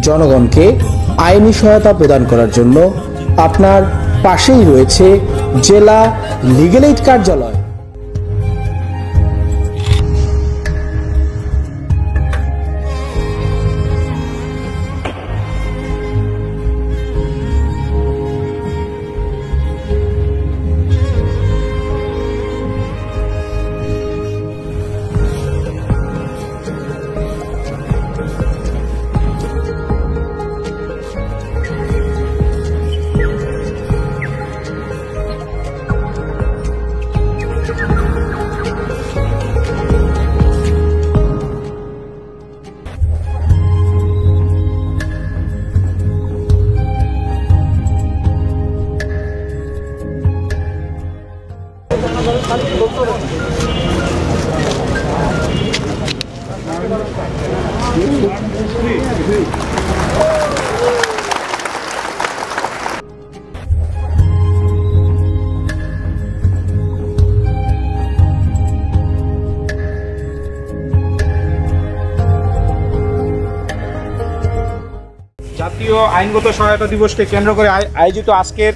জনগণকে আইনি সহায়তা প্রদান করার জন্য আপনার পাশেই রয়েছে জেলা লিগ্যাল এইড কার্যালয়। জাতীয় আইনগত সহায়তা দিবসকে কেন্দ্র করে আয়োজিত আজকের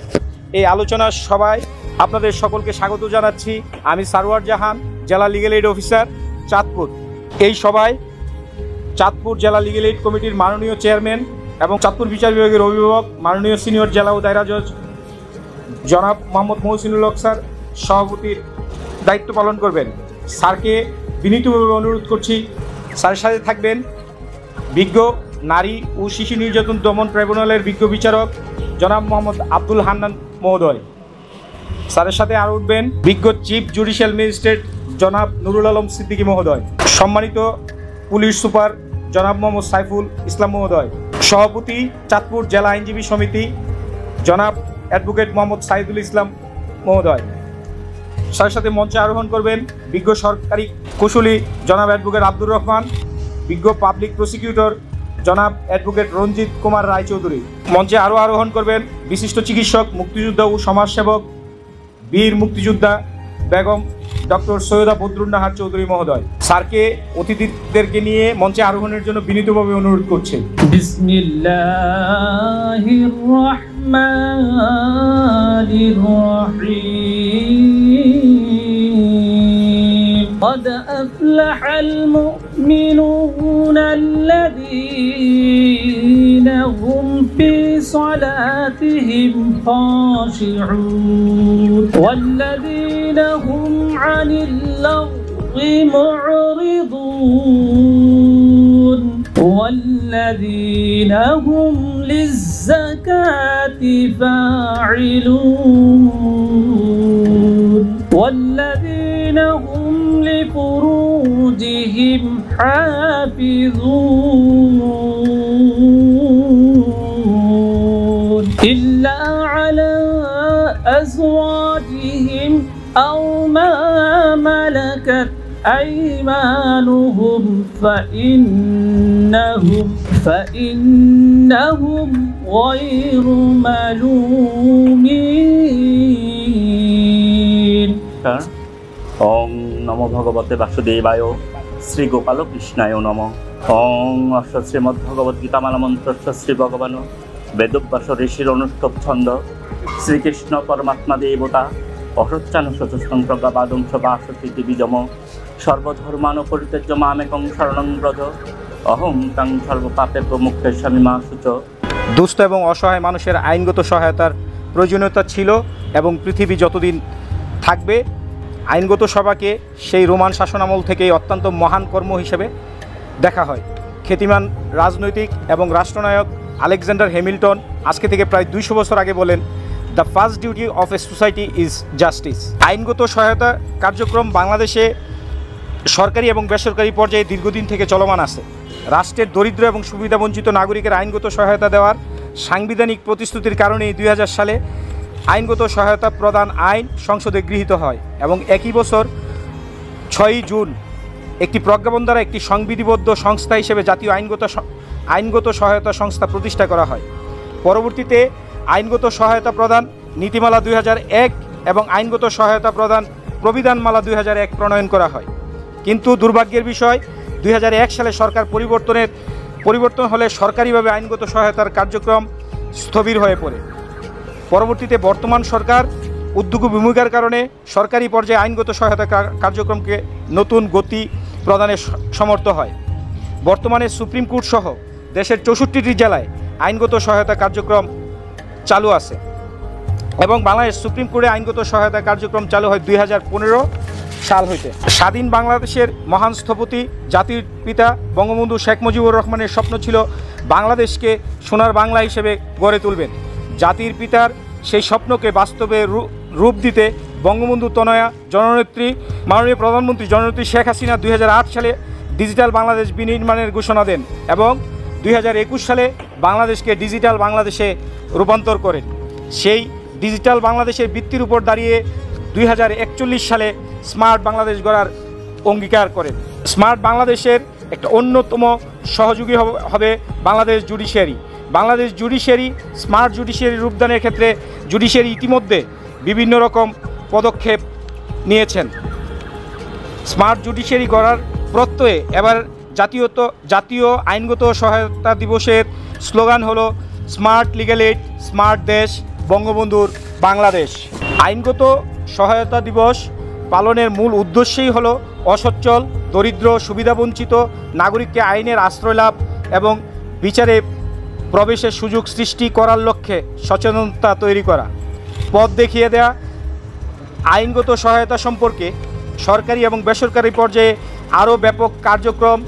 এই আলোচনা সভায় আপনাদের সকলকে স্বাগত জানাচ্ছি। আমি সারওয়ার জাহান, জেলা লিগ্যাল এইড অফিসার, চাঁদপুর। এই সভায় চাঁদপুর জেলা লিগ্যাল এইড কমিটির মাননীয় চেয়ারম্যান এবং চাঁদপুর বিচার বিভাগের অভিভাবক মাননীয় সিনিয়র জেলা ও দায়রা জজ জনাব মোহাম্মদ মহসিনুল হক স্যার সভাপতির দায়িত্ব পালন করবেন। স্যারকে বিনীতভাবে অনুরোধ করছি স্যারের সাথে থাকবেন বিজ্ঞ নারী ও শিশু নির্যাতন দমন ট্রাইব্যুনালের বিজ্ঞ বিচারক জনাব মোহাম্মদ আব্দুল হান্নান মহোদয়। স্যারের সাথে আরও উঠবেন বিজ্ঞ চিফ জুডিশিয়াল ম্যাজিস্ট্রেট জনাব নুরুল আলম সিদ্দিকী মহোদয়, সম্মানিত পুলিশ সুপার জনাব মোহাম্মদ সাইফুল ইসলাম মহোদয়, সভাপতি চাঁদপুর জেলা আইনজীবী সমিতি জনাব অ্যাডভোকেট মোহাম্মদ সাইদুল ইসলাম মহোদয়। স্যারের সাথে মঞ্চে আরোহণ করবেন বিজ্ঞ সরকারি কুশলী জনাব অ্যাডভোকেট আব্দুর রহমান, বিজ্ঞ পাবলিক প্রসিকিউটর জনাব অ্যাডভোকেট রঞ্জিত কুমার রায়চৌধুরী। মঞ্চে আরও আরোহণ করবেন বিশিষ্ট চিকিৎসক, মুক্তিযোদ্ধা ও সমাজসেবক, বীর মুক্তিযোদ্ধা বেগম ডক্টর সৈয়দা বদরুন্নাহার চৌধুরী মহোদয়। স্যারকে অতিথিদেরকে নিয়ে মঞ্চে আরোহণের জন্য বিনীতভাবে অনুরোধ করছে। বিসমিল্লাহির রহমানির রহিম। قد أفلح المؤمنون الذين هم في صلاتهم خاشعون والذين هم عن اللغو معرضون والذين هم للزكاة فاعلون والذين هم لفروجهم حافظون إلا على أزواجهم أو ما ملكت أيمانهم فإنهم غير ملومين। ওং নমো ভগবতে বাসুদেবায় শ্রী গোপাল কৃষ্ণায় নম। ওং অশ্ব শ্রীমদ্ভগবদ্গীতামালা মন্ত্রস্য শ্রী ভগবান বেদব্যাস ঋষির অনুষ্ঠব ছন্দ শ্রীকৃষ্ণ পরমাত্মা দেবতা অসচ্চানুশত সংপ্রজ্ঞাবাদংশ বাসতি বীজম সর্বধর্মান পরিত্যজ্য মামেকং শরণং ব্রজ অহং তাং সর্বপাপে প্রমুখে স্বামী মা সূচ। দুস্থ এবং অসহায় মানুষের আইনগত সহায়তার প্রয়োজনীয়তা ছিল এবং পৃথিবী যতদিন থাকবে আইনগত সভাকে সেই রোমান শাসনামল থেকেই অত্যন্ত মহান কর্ম হিসেবে দেখা হয়। খ্যাতিমান রাজনৈতিক এবং রাষ্ট্রনায়ক আলেকজান্ডার হ্যামিল্টন আজকে থেকে প্রায় 200 বছর আগে বলেন, the first duty of a society is justice. আইনগত সহায়তা কার্যক্রম বাংলাদেশে সরকারি এবং বেসরকারি পর্যায়ে দীর্ঘদিন থেকে চলমান আছে। রাষ্ট্রের দরিদ্র এবং সুবিধাবঞ্চিত নাগরিকের আইনগত সহায়তা দেওয়ার সাংবিধানিক প্রতিশ্রুতির কারণেই 2000 সালে আইনগত সহায়তা প্রদান আইন সংসদে গৃহীত হয় এবং একই বছর 6 জুন একটি প্রজ্ঞাপন দ্বারা একটি সংবিধিবদ্ধ সংস্থা হিসেবে জাতীয় আইনগত সহায়তা সংস্থা প্রতিষ্ঠা করা হয়। পরবর্তীতে আইনগত সহায়তা প্রদান নীতিমালা 2001 এবং আইনগত সহায়তা প্রদান প্রবিধানমালা 2001 প্রণয়ন করা হয়। কিন্তু দুর্ভাগ্যের বিষয় 2001 সালে সরকার পরিবর্তনের পরিবর্তন হলে সরকারিভাবে আইনগত সহায়তার কার্যক্রম স্থবির হয়ে পড়ে। পরবর্তীতে বর্তমান সরকার উদ্যোগী ভূমিকার কারণে সরকারি পর্যায়ে আইনগত সহায়তা কার্যক্রমকে নতুন গতি প্রদানে সমর্থ হয়। বর্তমানে সুপ্রিম কোর্ট সহ দেশের 64টি জেলায় আইনগত সহায়তা কার্যক্রম চালু আছে এবং বাংলাদেশ সুপ্রিম কোর্টে আইনগত সহায়তা কার্যক্রম চালু হয় 2015 সাল হইতে। স্বাধীন বাংলাদেশের মহান স্থপতি জাতির পিতা বঙ্গবন্ধু শেখ মুজিবুর রহমানের স্বপ্ন ছিল বাংলাদেশকে সোনার বাংলা হিসেবে গড়ে তুলবেন। জাতির পিতার সেই স্বপ্নকে বাস্তবে রূপ দিতে বঙ্গবন্ধু তনয়া জননেত্রী মাননীয় প্রধানমন্ত্রী জননেত্রী শেখ হাসিনা 2008 সালে ডিজিটাল বাংলাদেশ বিনির্মাণের ঘোষণা দেন এবং 2021 সালে বাংলাদেশকে ডিজিটাল বাংলাদেশে রূপান্তর করেন। সেই ডিজিটাল বাংলাদেশের ভিত্তির উপর দাঁড়িয়ে 2041 সালে স্মার্ট বাংলাদেশ গড়ার অঙ্গীকার করেন। স্মার্ট বাংলাদেশের একটা অন্যতম সহযোগী হবে Bangladesh judiciary. Bangladesh judiciary smart judiciary রূপদানের ক্ষেত্রে জুডিশিয়ারি ইতিমধ্যে বিভিন্ন রকম পদক্ষেপ নিয়েছেন। স্মার্ট জুডিশিয়ারি গড়ার প্রত্যয়ে এবার জাতীয় আইনগত সহায়তা দিবসের স্লোগান হলো স্মার্ট লিগ্যাল এইড, স্মার্ট দেশ, বঙ্গবন্ধুর বাংলাদেশ। আইনগত সহায়তা দিবস পালনের মূল উদ্দেশ্যই হলো অসচ্ছল, দরিদ্র, সুবিধাবঞ্চিত নাগরিককে আইনের আশ্রয় লাভ এবং বিচারে প্রবেশের সুযোগ সৃষ্টি করার লক্ষ্যে সচেতনতা তৈরি করা, পথ দেখিয়ে দেয়া। আইনগত সহায়তা সম্পর্কে সরকারি এবং বেসরকারি পর্যায়ে আরও ব্যাপক কার্যক্রম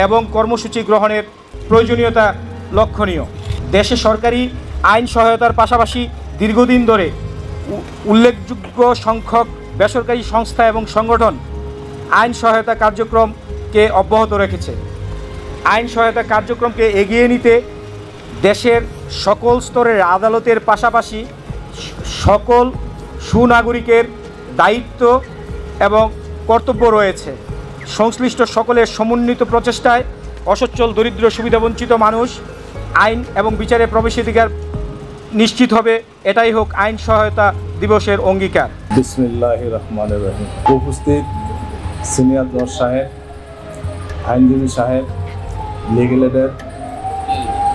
এবং কর্মসূচি গ্রহণের প্রয়োজনীয়তা লক্ষণীয়। দেশে সরকারি আইন সহায়তার পাশাপাশি দীর্ঘদিন ধরে উল্লেখযোগ্য সংখ্যক বেসরকারি সংস্থা এবং সংগঠন আইন সহায়তা কার্যক্রমকে অব্যাহত রেখেছে। আইন সহায়তা কার্যক্রমকে এগিয়ে নিতে দেশের সকল স্তরের আদালতের পাশাপাশি সকল সুনাগরিকের দায়িত্ব এবং কর্তব্য রয়েছে। সংশ্লিষ্ট সকলের সমন্বিত প্রচেষ্টায় অসচ্ছল, দরিদ্র, সুবিধাবঞ্চিত মানুষ আইন এবং বিচারে প্রবেশাধিকার নিশ্চিত হবে। এটাই হোক আইন সহায়তা দিবসের অঙ্গীকার। বিসমিল্লাহির রহমানির রহিম। উপস্থিত সিনিয়র জজ সাহেব, আইনজীবী সাহেব, লিগ্যাল এইডের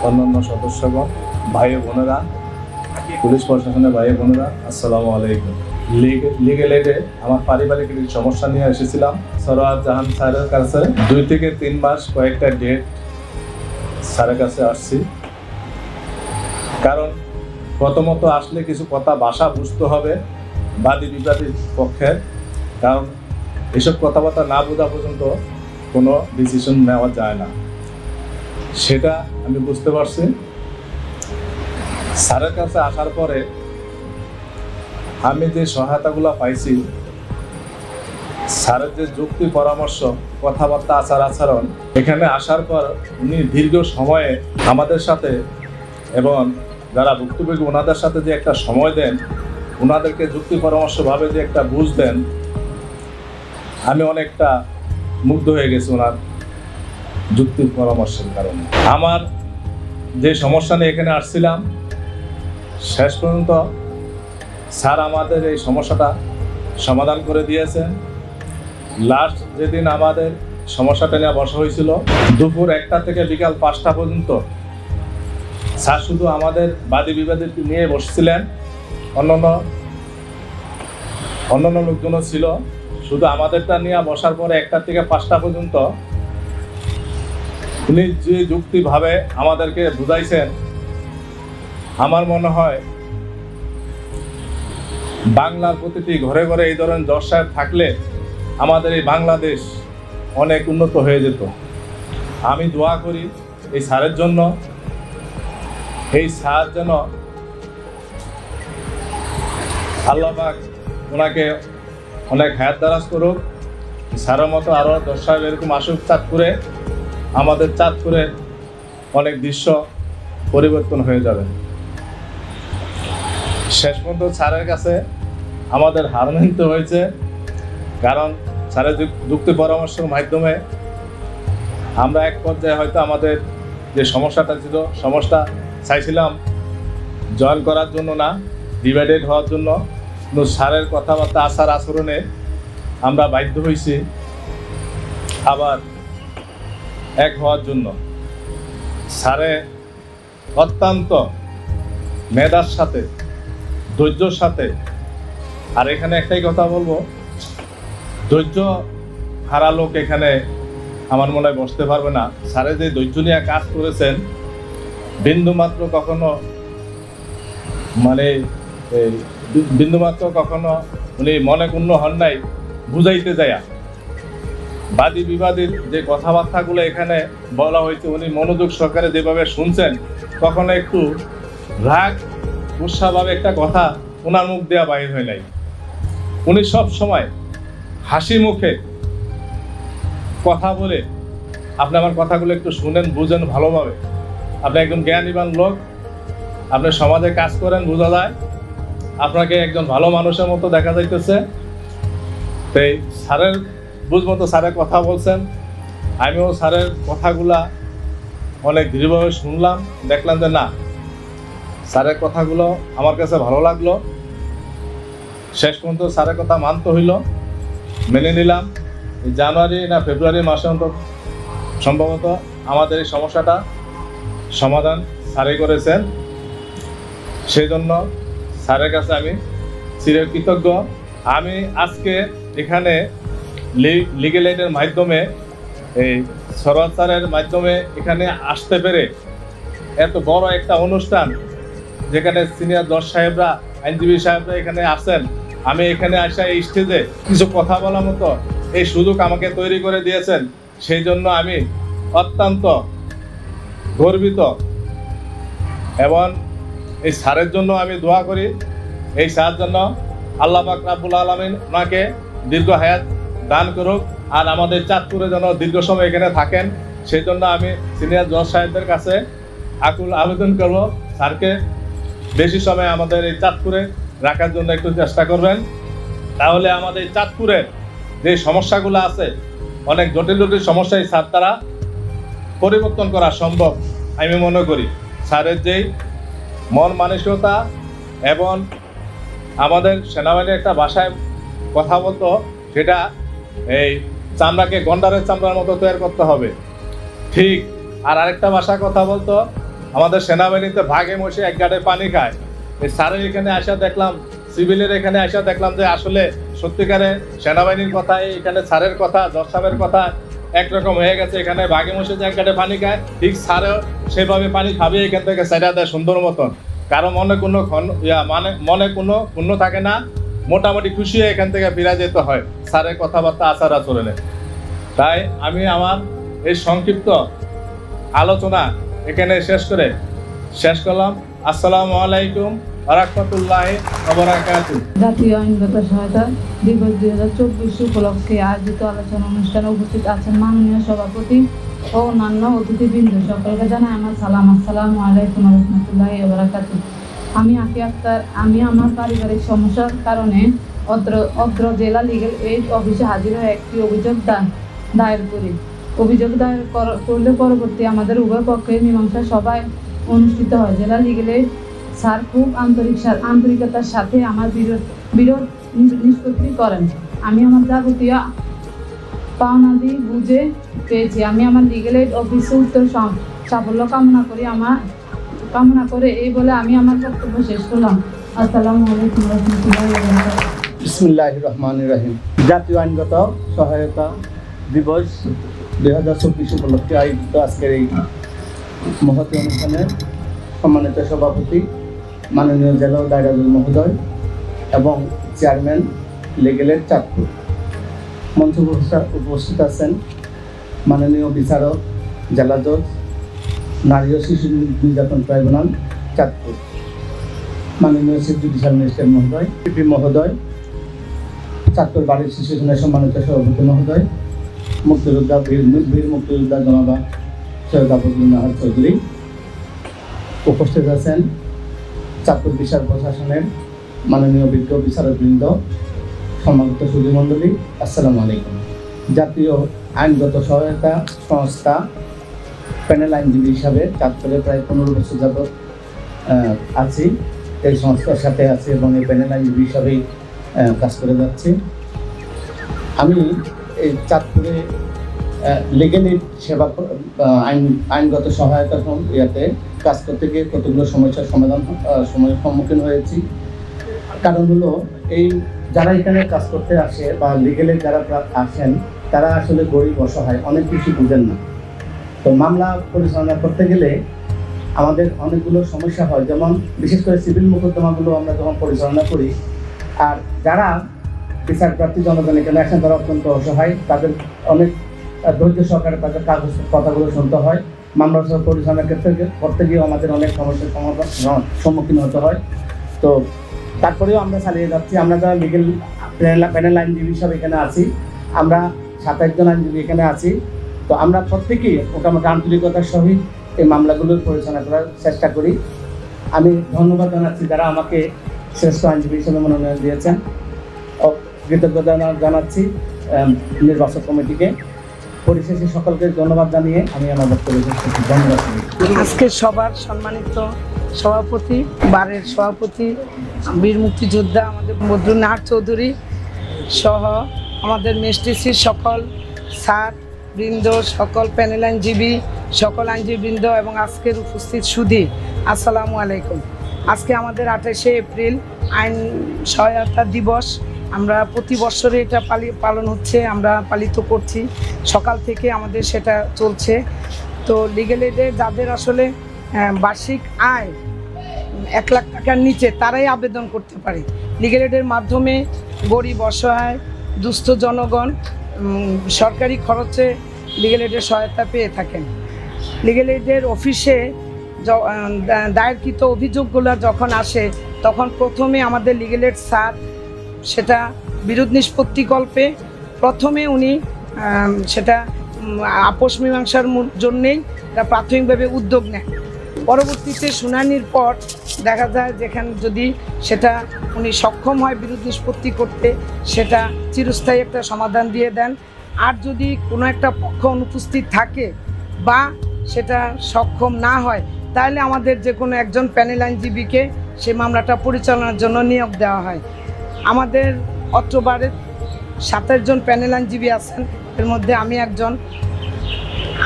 অন্যান্য সদস্যগণ, ভাই বোনেরা, পুলিশ প্রশাসনের ভাই বোনেরা, আসসালামু আলাইকুম। লিগ্যাল এইডে আমার পারিবারিক একটি সমস্যা নিয়ে এসেছিলাম সরোয়ার জাহান স্যারের কাছে। 2 থেকে 3 মাস কয়েকটা ডেট স্যারের কাছে আসছি, কারণ প্রথমত আসলে কিছু কথা ভাষা বুঝতে হবে বাদী বিবাদীর পক্ষের, কারণ এসব কথাবার্তা না বোঝা পর্যন্ত কোনো ডিসিশন নেওয়া যায় না, সেটা আমি বুঝতে পারছি। স্যারের কাছে আসার পরে আমি যে সহায়তাগুলো পাইছি, স্যারের যে যুক্তি পরামর্শ, কথাবার্তা, আচরণ, এখানে আসার পর উনি দীর্ঘ সময়ে আমাদের সাথে এবং যারা ভুক্তভোগী ওনাদের সাথে যে একটা সময় দেন, ওনাদেরকে যুক্তি পরামর্শভাবে যে একটা বুঝ দেন, আমি অনেকটা মুগ্ধ হয়ে গেছি ওনার যুক্তি পরামর্শের কারণে। আমার যে সমস্যা নিয়ে এখানে আসছিলাম, শেষ পর্যন্ত স্যার আমাদের এই সমস্যাটা সমাধান করে দিয়েছেন। লাস্ট যেদিন আমাদের সমস্যাটা নিয়ে বসা হয়েছিল, দুপুর 1টা থেকে বিকাল 5টা পর্যন্ত স্যার শুধু আমাদের বাদী বিবাদীর নিয়ে বসছিলেন, অন্যান্য লোকজনও ছিল। শুধু আমাদেরটা নিয়ে বসার পরে 1টা থেকে 5টা পর্যন্ত উনি যে যুক্তিভাবে আমাদেরকে বুঝাইছেন, আমার মনে হয় বাংলার প্রতিটি ঘরে ঘরে এই ধরনের জজ সাহেব থাকলে আমাদের এই বাংলাদেশ অনেক উন্নত হয়ে যেত। আমি দোয়া করি এই স্যারের জন্য, এই স্যার যেন আল্লাহ পাক ওনাকে অনেক হায়াত দারাজ করুক। স্যারের মতো আরও জজ সাহেব এরকম আসুক চাঁদপুরে, আমাদের চাঁদপুরে অনেক দৃশ্য পরিবর্তন হয়ে যাবে। শেষ পর্যন্ত স্যারের কাছে আমাদের হার মানতে হয়েছে, কারণ স্যারের যুক্তি পরামর্শের মাধ্যমে আমরা এক পর্যায়ে হয়তো আমাদের যে সমস্যাটা ছিল, সমস্যা চাইছিলাম জয়েন করার জন্য না, ডিভাইডেড হওয়ার জন্য, কিন্তু স্যারের কথাবার্তা, আচরণে আমরা বাধ্য হয়েছি আবার এক হওয়ার জন্য। স্যারে অত্যন্ত মেধার সাথে, ধৈর্যর সাথে, আর এখানে একটাই কথা বলবো, ধৈর্য হারা লোক এখানে আমার মনে হয় বসতে পারবে না। স্যারে যে ধৈর্য নিয়ে কাজ করেছেন, বিন্দুমাত্র কখনো বিন্দুমাত্র কখনো উনি মনে ক্ষুণ্ণ হন নাই বুঝাইতে যায়। বাদী বিবাদীর যে কথাবার্তাগুলো এখানে বলা হয়েছে, উনি মনোযোগ সহকারে যেভাবে শুনছেন, কখনো একটু রাগ উৎসাহভাবে একটা কথা ওনার মুখ দেওয়া বাইর হয় নাই। উনি সব সময় হাসি মুখে কথা বলে, আপনি আমার কথাগুলো একটু শুনেন, বুঝেন ভালোভাবে। আপনি একজন জ্ঞানীবান লোক, আপনি সমাজে কাজ করেন, বোঝা যায় আপনাকে একজন ভালো মানুষের মতো দেখা যাইতেছে। তাই স্যারের বুঝবো তো, স্যারের কথা বলছেন, আমিও স্যারের কথাগুলা অনেক দৃঢ়ভাবে শুনলাম, দেখলাম যে না, স্যারের কথাগুলো আমার কাছে ভালো লাগলো। শেষ পর্যন্ত স্যারের কথা মানতে হইল, মেনে নিলাম। জানুয়ারি না ফেব্রুয়ারি মাসে অন্তত সম্ভবত আমাদের এই সমস্যাটা সমাধান স্যারে করেছেন। সেই জন্য স্যারের কাছে আমি চিরকৃতজ্ঞ। আমি আজকে এখানে লিগ্যাল এইডের মাধ্যমে, এই সরোয়ার স্যারের মাধ্যমে এখানে আসতে পেরে, এত বড় একটা অনুষ্ঠান যেখানে সিনিয়র জজ সাহেবরা, আইনজীবী সাহেবরা এখানে আসেন, আমি এখানে আসা এই স্টেজে কিছু কথা বলার মতো এই সুযোগ আমাকে তৈরি করে দিয়েছেন, সেই জন্য আমি অত্যন্ত গর্বিত। এবং এই স্যারের জন্য আমি দোয়া করি, এই স্যারের জন্য আল্লাহ পাক রাব্বুল আলামিন ওনাকে দীর্ঘ হায়াত দান করুক, আর আমাদের চাঁদপুরে যেন দীর্ঘ সময় এখানে থাকেন। সেই জন্য আমি সিনিয়র জজ সাহেবদের কাছে আকুল আবেদন করব, স্যারকে বেশি সময় আমাদের এই চাঁদপুরে রাখার জন্য একটু চেষ্টা করবেন। তাহলে আমাদের চাঁদপুরের যে সমস্যাগুলো আছে, অনেক জটিল জটিল সমস্যায় স্যার দ্বারা পরিবর্তন করা সম্ভব আমি মনে করি। স্যারের যেই মন মানসিকতা এবং আমাদের সেনাবাহিনীর একটা ভাষায় কথা বলতো, সেটা এই চামড়াকে গন্ডারের চামড়ার মতো তৈরি করতে হবে, ঠিক। আর আরেকটা ভাষায় কথা বলতো, আমাদের সেনাবাহিনীতে ভাগে বসে এক গাড়ে পানি খায়। এই স্যারের এখানে আসা দেখলাম, সিভিলের এখানে আসা দেখলাম যে আসলে সত্যিকারে সেনাবাহিনীর কথা, এখানে স্যারের কথা, জজ সাহেবের কথা একরকম হয়ে গেছে। এখানে ভাগে বসে যে এক গাড়ে পানি খায়, ঠিক স্যারেও সেভাবে পানি খাবে এখান থেকে সেটা দেয় সুন্দর মতন। কারো মনে কোনো মনে কোনো পূর্ণ থাকে না, মোটামুটি খুশি হয়ে এখান থেকে ফিরে যেতে হয় স্যারের কথাবার্তা, আচার আচরণে। তাই আমি আমার এই সংক্ষিপ্ত আলোচনা এখানে শেষ করলাম। আসসালামু আলাইকুম ওয়া রাহমাতুল্লাহি ওয়া বারাকাতুহু। জাতীয় আইনগত সহায়তা দিবস 2024 উপলক্ষে আয়োজিত আলোচনা অনুষ্ঠানে উপস্থিত আছেন মাননীয় সভাপতি ও অন্যান্য অতিথিবৃন্দ। সকলকে জানাই আমার সালাম। আসসালামু আলাইকুম ওয়া রাহমাতুল্লাহি ওয়া বারাকাতুহু। আমি আকি আক্তার। আমি আমার পারিবারিক সমস্যার কারণে অত্র জেলা লিগ্যাল এইড অফিসে হাজির হয়ে একটি অভিযোগ দায়ের করি। অভিযোগ দায়ের করলে পরবর্তী আমাদের উভয় পক্ষের মীমাংসা সভায় অনুষ্ঠিত হয়। জেলা লিগ্যাল এইড স্যার খুব আন্তরিকতার সাথে আমার বিরোধ নিষ্পত্তি করেন। আমি আমার যাবতীয় পাওনাদি বুঝে পেয়েছি। আমি আমার লিগ্যাল এইড অফিসে উত্তর সাফল্য কামনা করে এই বলে আমি আমার বক্তব্য শেষ করলাম। আসসালামু আলাইকুম ওয়া রাহমাতুল্লাহি ওয়া বারাকাতুহু। বিসমিল্লাহির রহমানির রহিম। জাতীয় আইনগত সহায়তা দিবস 2024 উপলক্ষে আয়োজিত আজকের এই মহতী অনুষ্ঠানে সম্মানিত সভাপতি মাননীয় জেলা দায়রাজুল মহোদয় এবং চেয়ারম্যান লিগ্যাল এইড চাঁদপুর, মঞ্চে উপস্থিত আছেন মাননীয় বিচারক, জেলা জজ, নারী ও শিশু নির্যাতন ট্রাইব্যুনাল চাঁদপুর, মাননীয় চিফ জুডিশিয়াল ম্যাজিস্ট্রেট মহোদয়, পিপি মহোদয়, চাঁদপুর বাড়ির শিশু সেনার সম্মানিত সভাপতি মহোদয়, মুক্তিযোদ্ধা বীর মুক্তিযোদ্ধা জনাবা সৈয়দ আবুল নাহার চৌধুরী, উপস্থিত আছেন চাঁদপুর বিচার প্রশাসনের মাননীয় বিজ্ঞ বিচারকবৃন্দ, সম্মানিত সুধীমণ্ডলী, আসসালামু আলাইকুম। জাতীয় আইনগত সহায়তা সংস্থা প্যানেল আইনজীবী হিসাবে চাঁদপুরে প্রায় 15 বছর যাবৎ আছি, এই সংস্থার সাথে আছি এবং এই প্যানেল আইনজীবী হিসাবেই কাজ করে যাচ্ছি। আমি এই চাঁদপুরে লিগ্যাল এইড সেবা আইনগত সহায়তা ইয়াতে কাজ করতে গিয়ে কতগুলো সমস্যার সময়ের সম্মুখীন হয়েছি। কারণ হলো এই যারা এখানে কাজ করতে আসে বা লিগ্যালে যারা আসেন তারা আসলে গরিব অসহায়, অনেক কিছু বুঝেন না। তো মামলা পরিচালনা করতে গেলে আমাদের অনেকগুলো সমস্যা হয়, যেমন বিশেষ করে সিভিল মোকদ্দমাগুলো আমরা যখন পরিচালনা করি, আর যারা বিচার প্রার্থী জনগণ এখানে আসেন তারা অত্যন্ত অসহায়, তাদের অনেক ধৈর্য সহকারে তাদের কাগজ কথাগুলো শুনতে হয়। মামলা পরিচালনার ক্ষেত্রে করতে গিয়েও আমাদের অনেক সমস্যার সম্মুখীন হতে হয়। তো তারপরেও আমরা চালিয়ে যাচ্ছি। আমরা যারা লিগেল প্যানেল আইনজীবী সব এখানে আছি, আমরা 27 জন আইনজীবী এখানে আছি। তো আমরা প্রত্যেকেই মোটামুটি আন্তরিকতার সহিত এই মামলাগুলো পরিচালনা করার চেষ্টা করি। আমি ধন্যবাদ জানাচ্ছি যারা আমাকে শ্রেষ্ঠ আইনজীবী হিসেবে মনোনয়ন দিয়েছেন। কৃতজ্ঞতা জানাচ্ছি নির্বাচক কমিটিকে। পরিশেষে সকলকে ধন্যবাদ জানিয়ে আমি আমার বক্তব্য শেষ করছি। ধন্যবাদ। আজকে সবার সম্মানিত সভাপতি, বারের সভাপতি, বীর মুক্তিযোদ্ধা আমাদের বদরুন্নাহার চৌধুরী সহ আমাদের মেসটিসির সকল স্যার বৃন্দ, সকল প্যানেল আইনজীবী, সকল আইনজীবীবৃন্দ এবং আজকের উপস্থিত সুধী, আসসালামু আলাইকুম। আজকে আমাদের 28শে এপ্রিল আইন সহায়তা দিবস। আমরা প্রতি বছরে এটা পালন হচ্ছে, আমরা পালিত করছি, সকাল থেকে আমাদের সেটা চলছে। তো লিগ্যাল এইডে যাদের আসলে বার্ষিক আয় 1 লাখ টাকার নিচে তারাই আবেদন করতে পারে। লিগ্যাল এইডের মাধ্যমে গরিব অসহায় দুস্থ জনগণ সরকারি খরচে লিগ্যাল এইডের সহায়তা পেয়ে থাকেন। লিগ্যাল এইডের অফিসে দায়েরকৃত অভিযোগগুলো যখন আসে তখন প্রথমে আমাদের লিগ্যাল এইড স্যার সেটা বিরোধ নিষ্পত্তিকল্পে প্রথমে উনি সেটা আপোষ মীমাংসার জন্যেই প্রাথমিকভাবে উদ্যোগ নেন। পরবর্তীতে শুনানির পর দেখা যায় যেখানে যদি সেটা উনি সক্ষম হয় বিরোধ নিষ্পত্তি করতে, সেটা চিরস্থায়ী একটা সমাধান দিয়ে দেন। আর যদি কোনো একটা পক্ষ অনুপস্থিত থাকে বা সেটা সক্ষম না হয় তাহলে আমাদের যে কোনো একজন প্যানেল আইনজীবীকে সে মামলাটা পরিচালনার জন্য নিয়োগ দেওয়া হয়। আমাদের অত্রবারের 27 জন প্যানেল আইনজীবী আছেন, এর মধ্যে আমি একজন।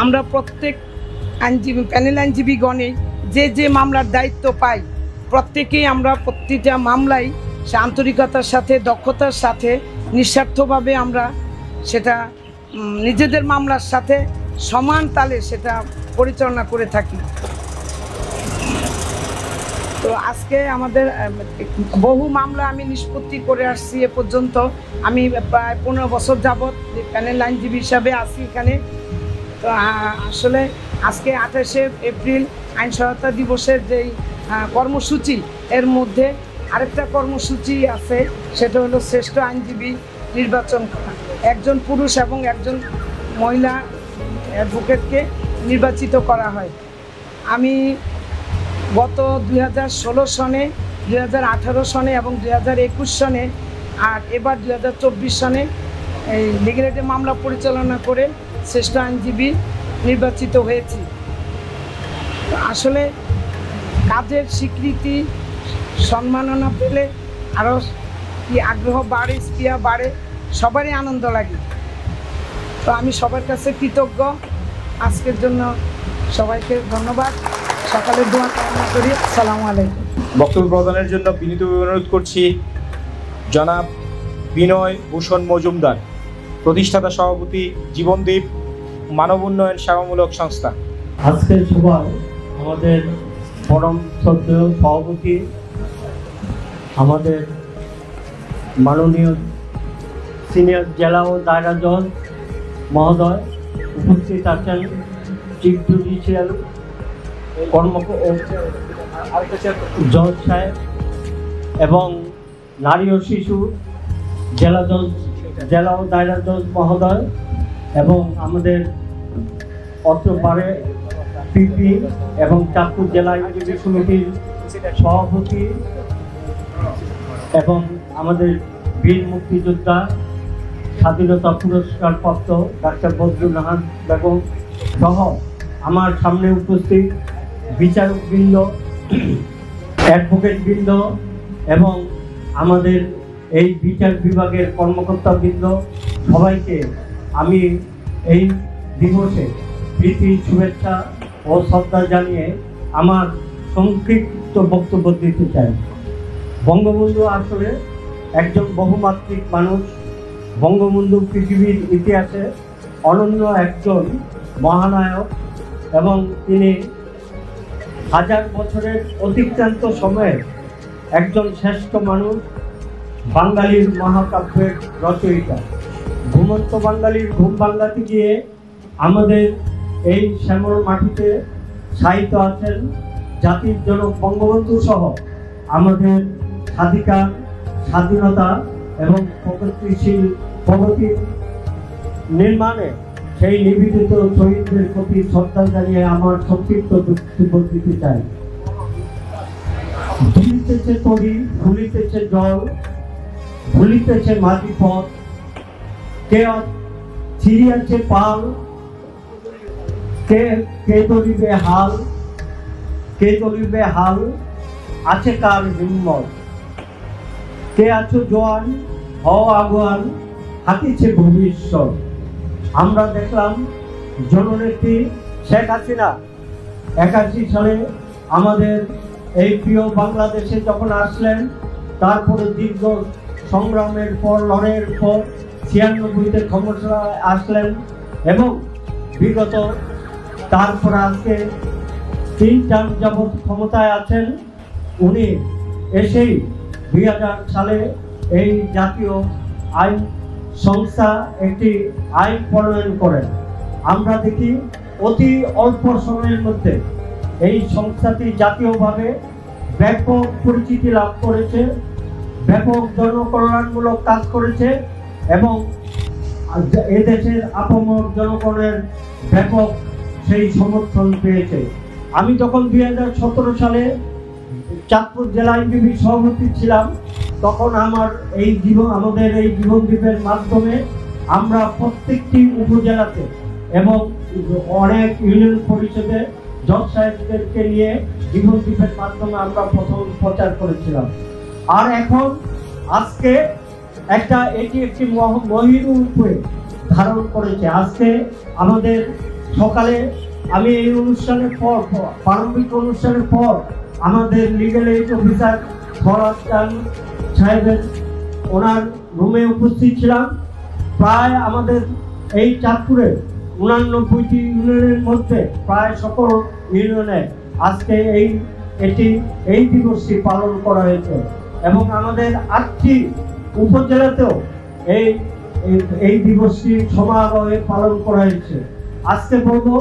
আমরা প্রত্যেক প্যানেল আইনজীবীগণে যে মামলার দায়িত্ব পাই প্রত্যেকেই আমরা প্রতিটা মামলাই সে আন্তরিকতার সাথে, দক্ষতার সাথে, নিঃস্বার্থভাবে আমরা সেটা নিজেদের মামলার সাথে সমান তালে সেটা পরিচালনা করে থাকি। তো আজকে আমাদের বহু মামলা আমি নিষ্পত্তি করে আসছি এ পর্যন্ত। আমি প্রায় 15 বছর যাবৎ প্যানেল আইনজীবী হিসাবে আছি এখানে। তো আসলে আজকে 28শে এপ্রিল আইন সহায়তা দিবসের যেই কর্মসূচি, এর মধ্যে আরেকটা কর্মসূচি আছে, সেটা হলো শ্রেষ্ঠ আইনজীবী নির্বাচন করা। একজন পুরুষ এবং একজন মহিলা অ্যাডভোকেটকে নির্বাচিত করা হয়। আমি গত 2016 সনে, 2018 সনে এবং 2021 সনে আর এবার 2024 সনে এই লিগ্যাল এইডে মামলা পরিচালনা করে শ্রেষ্ঠ আইনজীবী নির্বাচিত হয়েছি। আসলে কাজের স্বীকৃতি, সম্মাননা পেলে আরও কি আগ্রহ বাড়ে, স্পৃহা বাড়ে, সবারই আনন্দ লাগে। তো আমি সবার কাছে কৃতজ্ঞ। আজকের জন্য সবাইকে ধন্যবাদ। সকালের দোয়া কামনা করি। আসসালামু আলাইকুম। বক্তব্য প্রদানের জন্য বিনীতভাবে অনুরোধ করছি জনাব বিনয় ভূষণ মজুমদার, প্রতিষ্ঠাতা সভাপতি জীবনদ্বীপ মানব উন্নয়ন সেবামূলক সংস্থা। আজকের সভায় আমাদের পরম শ্রদ্ধেয় সভাপতি, আমাদের মাননীয় সিনিয়র জেলা ও দায়রা জজ মহোদয় উপস্থিত আছেন, চিফ জুডিশিয়াল জজ সাহেব এবং নারী ও শিশু জেলা ও দায়রা জজ মহোদয় এবং আমাদের অত্রপাড়ে পিপি এবং চাঁদপুর জেলা আইনজীবী সমিতির সভাপতি এবং আমাদের বীর মুক্তিযোদ্ধা স্বাধীনতা পুরস্কারপ্রাপ্ত ডাক্তার বদরুন্নাহার বেগম সহ আমার সামনে উপস্থিত বিচারকবৃন্দ, অ্যাডভোকেটবৃন্দ এবং আমাদের এই বিচার বিভাগের কর্মকর্তাবৃন্দ, সবাইকে আমি এই দিবসে প্রীতি শুভেচ্ছা ও শ্রদ্ধা জানিয়ে আমার সংক্ষিপ্ত বক্তব্য দিতে চাই। বঙ্গবন্ধু আসলে একজন বহুমাত্রিক মানুষ। বঙ্গবন্ধু পৃথিবীর ইতিহাসে অনন্য একজন মহানায়ক এবং তিনি হাজার বছরের অতিক্রান্ত সময়ে একজন শ্রেষ্ঠ মানুষ, বাঙালির মহাকাব্যের রচয়িতা। ঘুমন্ত বাঙালির ঘুম ভাঙাতে গিয়ে আমাদের এই শ্যামল মাটিতে সাহিত্য আছেন জাতির জনক বঙ্গবন্ধু সহ আমাদের স্বাধিকার, স্বাধীনতা এবং প্রগতিশীল প্রগতির নির্মাণে সেই নিবেদিত শহীদদের প্রতি শ্রদ্ধা জানিয়ে আমার সংক্ষিপ্ত বক্তব্য দিতে চাই। ধুলিতেছে তরি, ভুলিতেছে জল, ভুলিতেছে মাটি পথ, কে ছিড়িয়াছে পাল, কে ধরিবে হাল, কে ধরিবে হাল, আছে কার হিম্মত, কে আছো জোয়ান, হও আগুয়ান, হাতিছে ভবিষ্যৎ। আমরা দেখলাম জননেত্রী শেখ হাসিনা 81 সালে আমাদের এই প্রিয় বাংলাদেশে যখন আসলেন, তারপরে দীর্ঘ সংগ্রামের পর, লড়াইয়ের পর 96তে ক্ষমতায় আসলেন এবং বিগত তারপর আজকে 3 টার্ম যাবৎ ক্ষমতায় আছেন। উনি এসেই 2000 সালে এই জাতীয় আইন সংস্থা একটি আইন প্রণয়ন করেন। আমরা দেখি অতি অল্প সময়ের মধ্যে এই সংস্থাটি জাতীয়ভাবে ব্যাপক পরিচিতি লাভ করেছে, ব্যাপক জনকল্যাণমূলক কাজ করেছে এবং এদেশের আপামর জনগণের ব্যাপক সেই সমর্থন পেয়েছে। আমি যখন 2017 সালে চাঁদপুর জেলা আইনজীবী সভাপতি ছিলাম, তখন আমাদের এই জীবন দ্বীপের মাধ্যমে আমরা প্রত্যেকটি উপজেলাতে এবং অনেক ইউনিয়ন পরিষদে জজ সাহেবদেরকে নিয়ে জীবন দ্বীপের মাধ্যমে আমরা প্রথম প্রচার করেছিলাম। আর এখন আজকে এটি একটি মহিরূপে ধারণ করেছে। আজকে আমাদের সকালে আমি এই অনুষ্ঠানের পর, প্রারম্ভিক অনুষ্ঠানের পর আমাদের লিগ্যাল এইড অফিসার ফরাদ খান সাহেবের ওনার রুমে উপস্থিত ছিলাম। প্রায় আমাদের এই চাঁদপুরে 89টি ইউনিয়নের মধ্যে প্রায় সকল ইউনিয়নে আজকে এই দিবসটি পালন করা হয়েছে এবং আমাদের 8টি উপজেলাতেও এই দিবসটি সমারোহে পালন করা হয়েছে। আজকে বলবো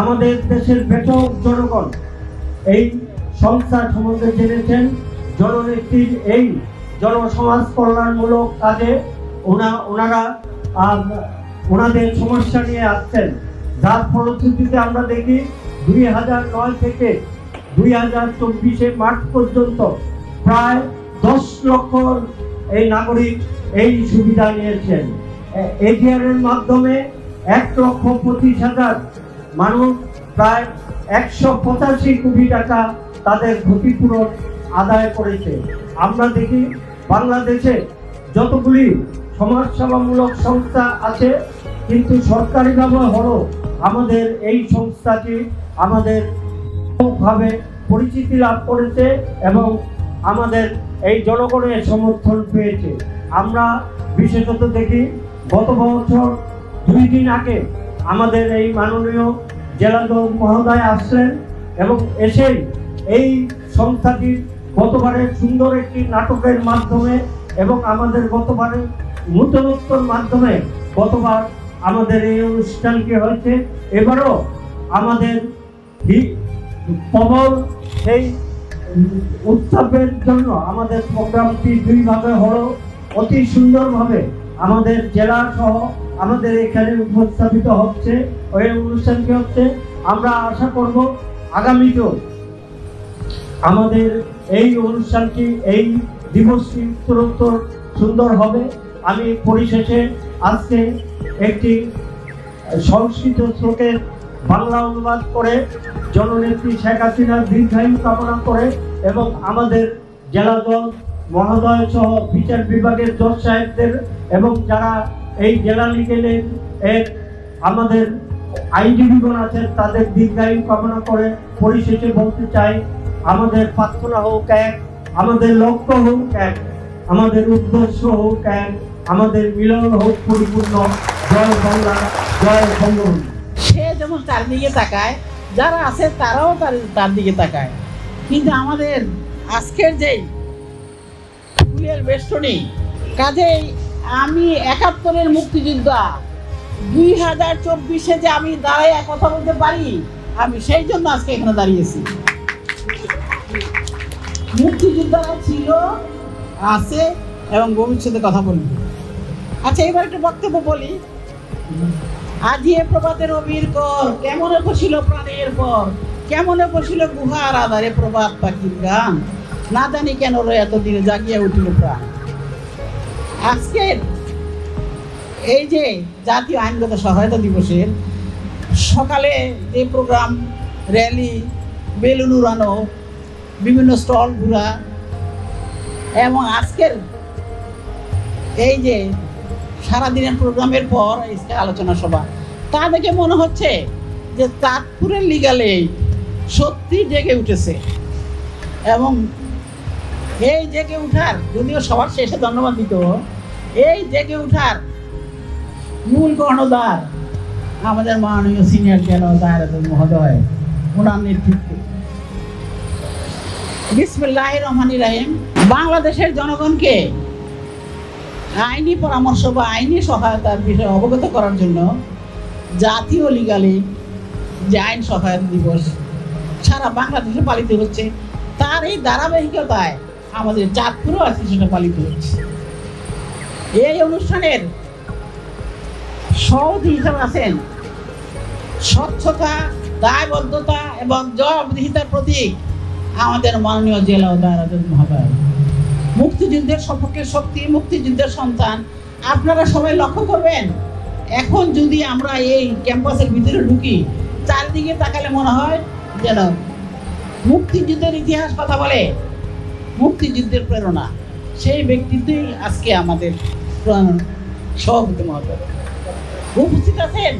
আমাদের দেশের ব্যাপক জনগণ এই সংস্থা সম্বন্ধে জেনেছেন। জননেত্রীর এই জনসমাজ কল্যাণমূলক কাজে ওনারা ওনাদের সমস্যা নিয়ে আসছেন, যার ফলশ্রুতিতে আমরা দেখি 2009 থেকে 2024 মার্চ পর্যন্ত প্রায় 10 লক্ষ এই নাগরিক এই সুবিধা নিয়েছেন। এডিআরের মাধ্যমে 1,25,000 মানুষ প্রায় 185 কোটি টাকা তাদের ক্ষতিপূরণ আদায় করেছে। আমরা দেখি বাংলাদেশে যতগুলি সমাজসেবামূলক সংস্থা আছে, কিন্তু সরকারিভাবে হলো আমাদের এই সংস্থাটি আমাদের ভাবে পরিচিতি লাভ করেছে এবং আমাদের এই জনগণের সমর্থন পেয়েছে। আমরা বিশেষত দেখি গত বছর 2 দিন আগে আমাদের এই মাননীয় জেলা জজ মহোদয় আসলেন এবং এসেই এই সংস্থাটির গতবারের সুন্দর একটি নাটকের মাধ্যমে এবং আমাদের গতবারের নূতনত্বর মাধ্যমে গতবার আমাদের এই অনুষ্ঠানটি হয়েছে। এবারও আমাদের প্রবল সেই উৎসবের জন্য আমাদের প্রোগ্রামটি 2 ভাবে হলো অতি সুন্দরভাবে আমাদের জেলা সহ আমাদের এখানে উপস্থাপিত হচ্ছে, ওই অনুষ্ঠানটি হচ্ছে। আমরা আশা করব আগামীতেও আমাদের এই অনুষ্ঠানটি, এই দিবসটি উত্তরোত্তর সুন্দর হবে। আমি পরিশেষে আজকে একটি সংস্কৃত শ্লোকের বাংলা অনুবাদ করে জননেত্রী শেখ হাসিনার দীর্ঘায়ু কামনা করে এবং আমাদের জেলা জজ মহোদয় সহ বিচার বিভাগের জজ সাহেবদের এবং যারা এই জেলা লিগেলের আমাদের আইনজীবীগণ আছেন, তাদের দীর্ঘায়ু কামনা করে পরিশেষে বলতে চাই, আমাদের প্রার্থনা হোক এক, আমাদের লক্ষ্য হোক এক, আমাদের উদ্দেশ্য হোক এক, আমাদের মিলন হোক পরিপূর্ণ। জয় বাংলা, জয় বঙ্গবন্ধু। সে যেমন তার দিকে তাকায়, যারা আছে তারাও তার দিকে তাকায়, কিন্তু আমাদের আজকের যেই ফুলের বেষ্টনী, কাজেই আমি ৭১-এর মুক্তিযোদ্ধা, 2024-এ যে আমি দাঁড়ায় কথা বলতে পারি, আমি সেই জন্য আজকে এখানে দাঁড়িয়েছি। মুক্তিযোদ্ধারা ছিল, আছে এবং ভবিষ্যতে কথা বলবে। আচ্ছা, এবার একটু বক্তব্য বলি। আজিয়ে প্রভাতের অবির কর, কেমনে বসিল প্রাণের পর, কেমনে বসিল গুহার আধারে প্রভাত পাখির গান, না জানি কেন এতদিনে জাগিয়া উঠিল প্রাণ। আজকের এই যে জাতীয় আইনগত সহায়তা দিবসের সকালে যে প্রোগ্রাম, র্যালি, বেলুন উড়ানো, বিভিন্ন স্টল ঘোরা এবং আজকের এই যে সারাদিনের প্রোগ্রামের পর আজকে আলোচনা সভা, তা দেখে মনে হচ্ছে যে চাঁদপুরের লিগ্যাল এইড সত্যি জেগে উঠেছে। এবং এই জেগে উঠার, যদিও সবার শেষে ধন্যবাদ দিত, এই জেগে উঠার মূল কর্ণধার আমাদের মাননীয় সিনিয়র জেনারেল দায়রাতুল মহোদয়, ওনার নেতৃত্বে। বিসমিল্লাহির রহমানির রহিম। বাংলাদেশের জনগণকে আইনি পরামর্শ বা আইনি সহায়তার বিষয়ে অবগত করার জন্য জাতীয় লিগ্যাল এইড যে আইন সহায়তা দিবস সারা বাংলাদেশে পালিত হচ্ছে, তার এই ধারাবাহিকতায় আমাদের চাঁদপুরেও আজকে সেটা পালিত হচ্ছে। এই অনুষ্ঠানের সভাপতি হিসাবে আছেন স্বচ্ছতা, দায়বদ্ধতা এবং জবাবদিহিতার প্রতীক আমাদের মাননীয় জেলা ও দায়রাতুল মহোদয়। মুক্তিযুদ্ধের সপক্ষের শক্তি, মুক্তিযুদ্ধের সন্তান। আপনারা সবাই লক্ষ্য করবেন, এখন যদি আমরা এই ক্যাম্পাসের ভিতরে ঢুকি, চারদিকে তাকালে মনে হয় যেন মুক্তিযুদ্ধের ইতিহাস কথা বলে, মুক্তিযুদ্ধের প্রেরণা সেই ব্যক্তিত্বই আজকে আমাদের সভাপতি মহোদয়। উপস্থিত আছেন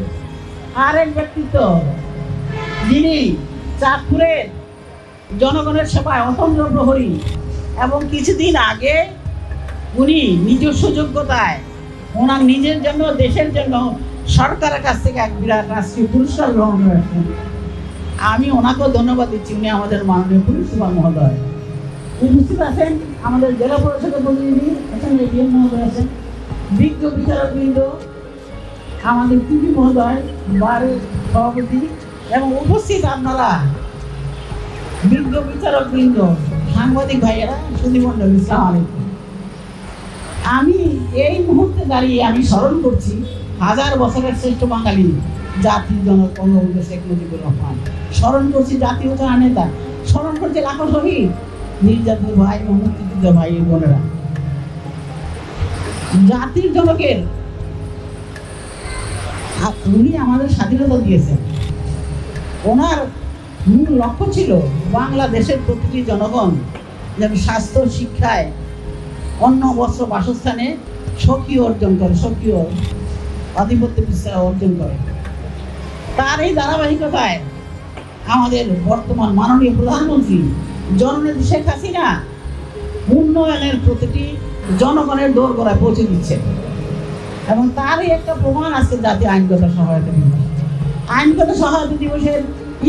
আরেক ব্যক্তিত্ব, যিনি চাঁদপুরের জনগণের সেবায় অতন্দ্র প্রহরী এবং কিছুদিন আগে উনি নিজস্ব যোগ্যতায় ওনার নিজের জন্য, দেশের জন্য সরকারের কাছ থেকে এক বিরাট রাষ্ট্রীয় পুরস্কার গ্রহণ করেছেন। আমি ওনাকেও ধন্যবাদ দিচ্ছি, উনি আমাদের মাননীয় পুলিশ সুপার মহোদয়। উপস্থিত আছেন আমাদের জেলা পরিষদের প্রতিনিধি, এখানে এডিএম মহোদয় আছেন, বিজ্ঞ বিচারকবৃন্দ, আমাদের টিভি মহোদয়, বারের সভাপতি এবং উপস্থিত আপনারা বিজ্ঞ বিচারকবৃন্দ, সাংবাদিক ভাইয়েরা, সুধীমণ্ডল, ইসলাম আলাইকুম। আমি এই মুহূর্তে দাঁড়িয়ে আমি স্মরণ করছি 1000 বছরের শ্রেষ্ঠ বাঙালি জাতির জনক বঙ্গবন্ধু শেখ মুজিবুর রহমান, স্মরণ করছি জাতীয়তা নেতা, স্মরণ করছি লাখো শহীদ, নির্যাতিত ভাই ও মুক্তিযুদ্ধ ভাই বোনেরা। জাতির জনকের উনি আমাদের স্বাধীনতা দিয়েছেন। ওনার মূল লক্ষ্য ছিল বাংলাদেশের প্রতিটি জনগণ যেন স্বাস্থ্য, শিক্ষায়, অন্ন, বস্ত্র, বাসস্থানে স্বকীয় অর্জন করে, স্বকীয় আধিপত্য বিস্তার অর্জন করে। তার এই ধারাবাহিকতায় আমাদের বর্তমান মাননীয় প্রধানমন্ত্রী জননেত্রী শেখ হাসিনা উন্নয়নের প্রতিটি জনগণের দোরগোড়ায় পৌঁছে দিচ্ছে এবং তারই একটা প্রমাণ আজকে জাতীয় আইনগত সহায়তা দিবস। আইনগত সহায়তা দিবসের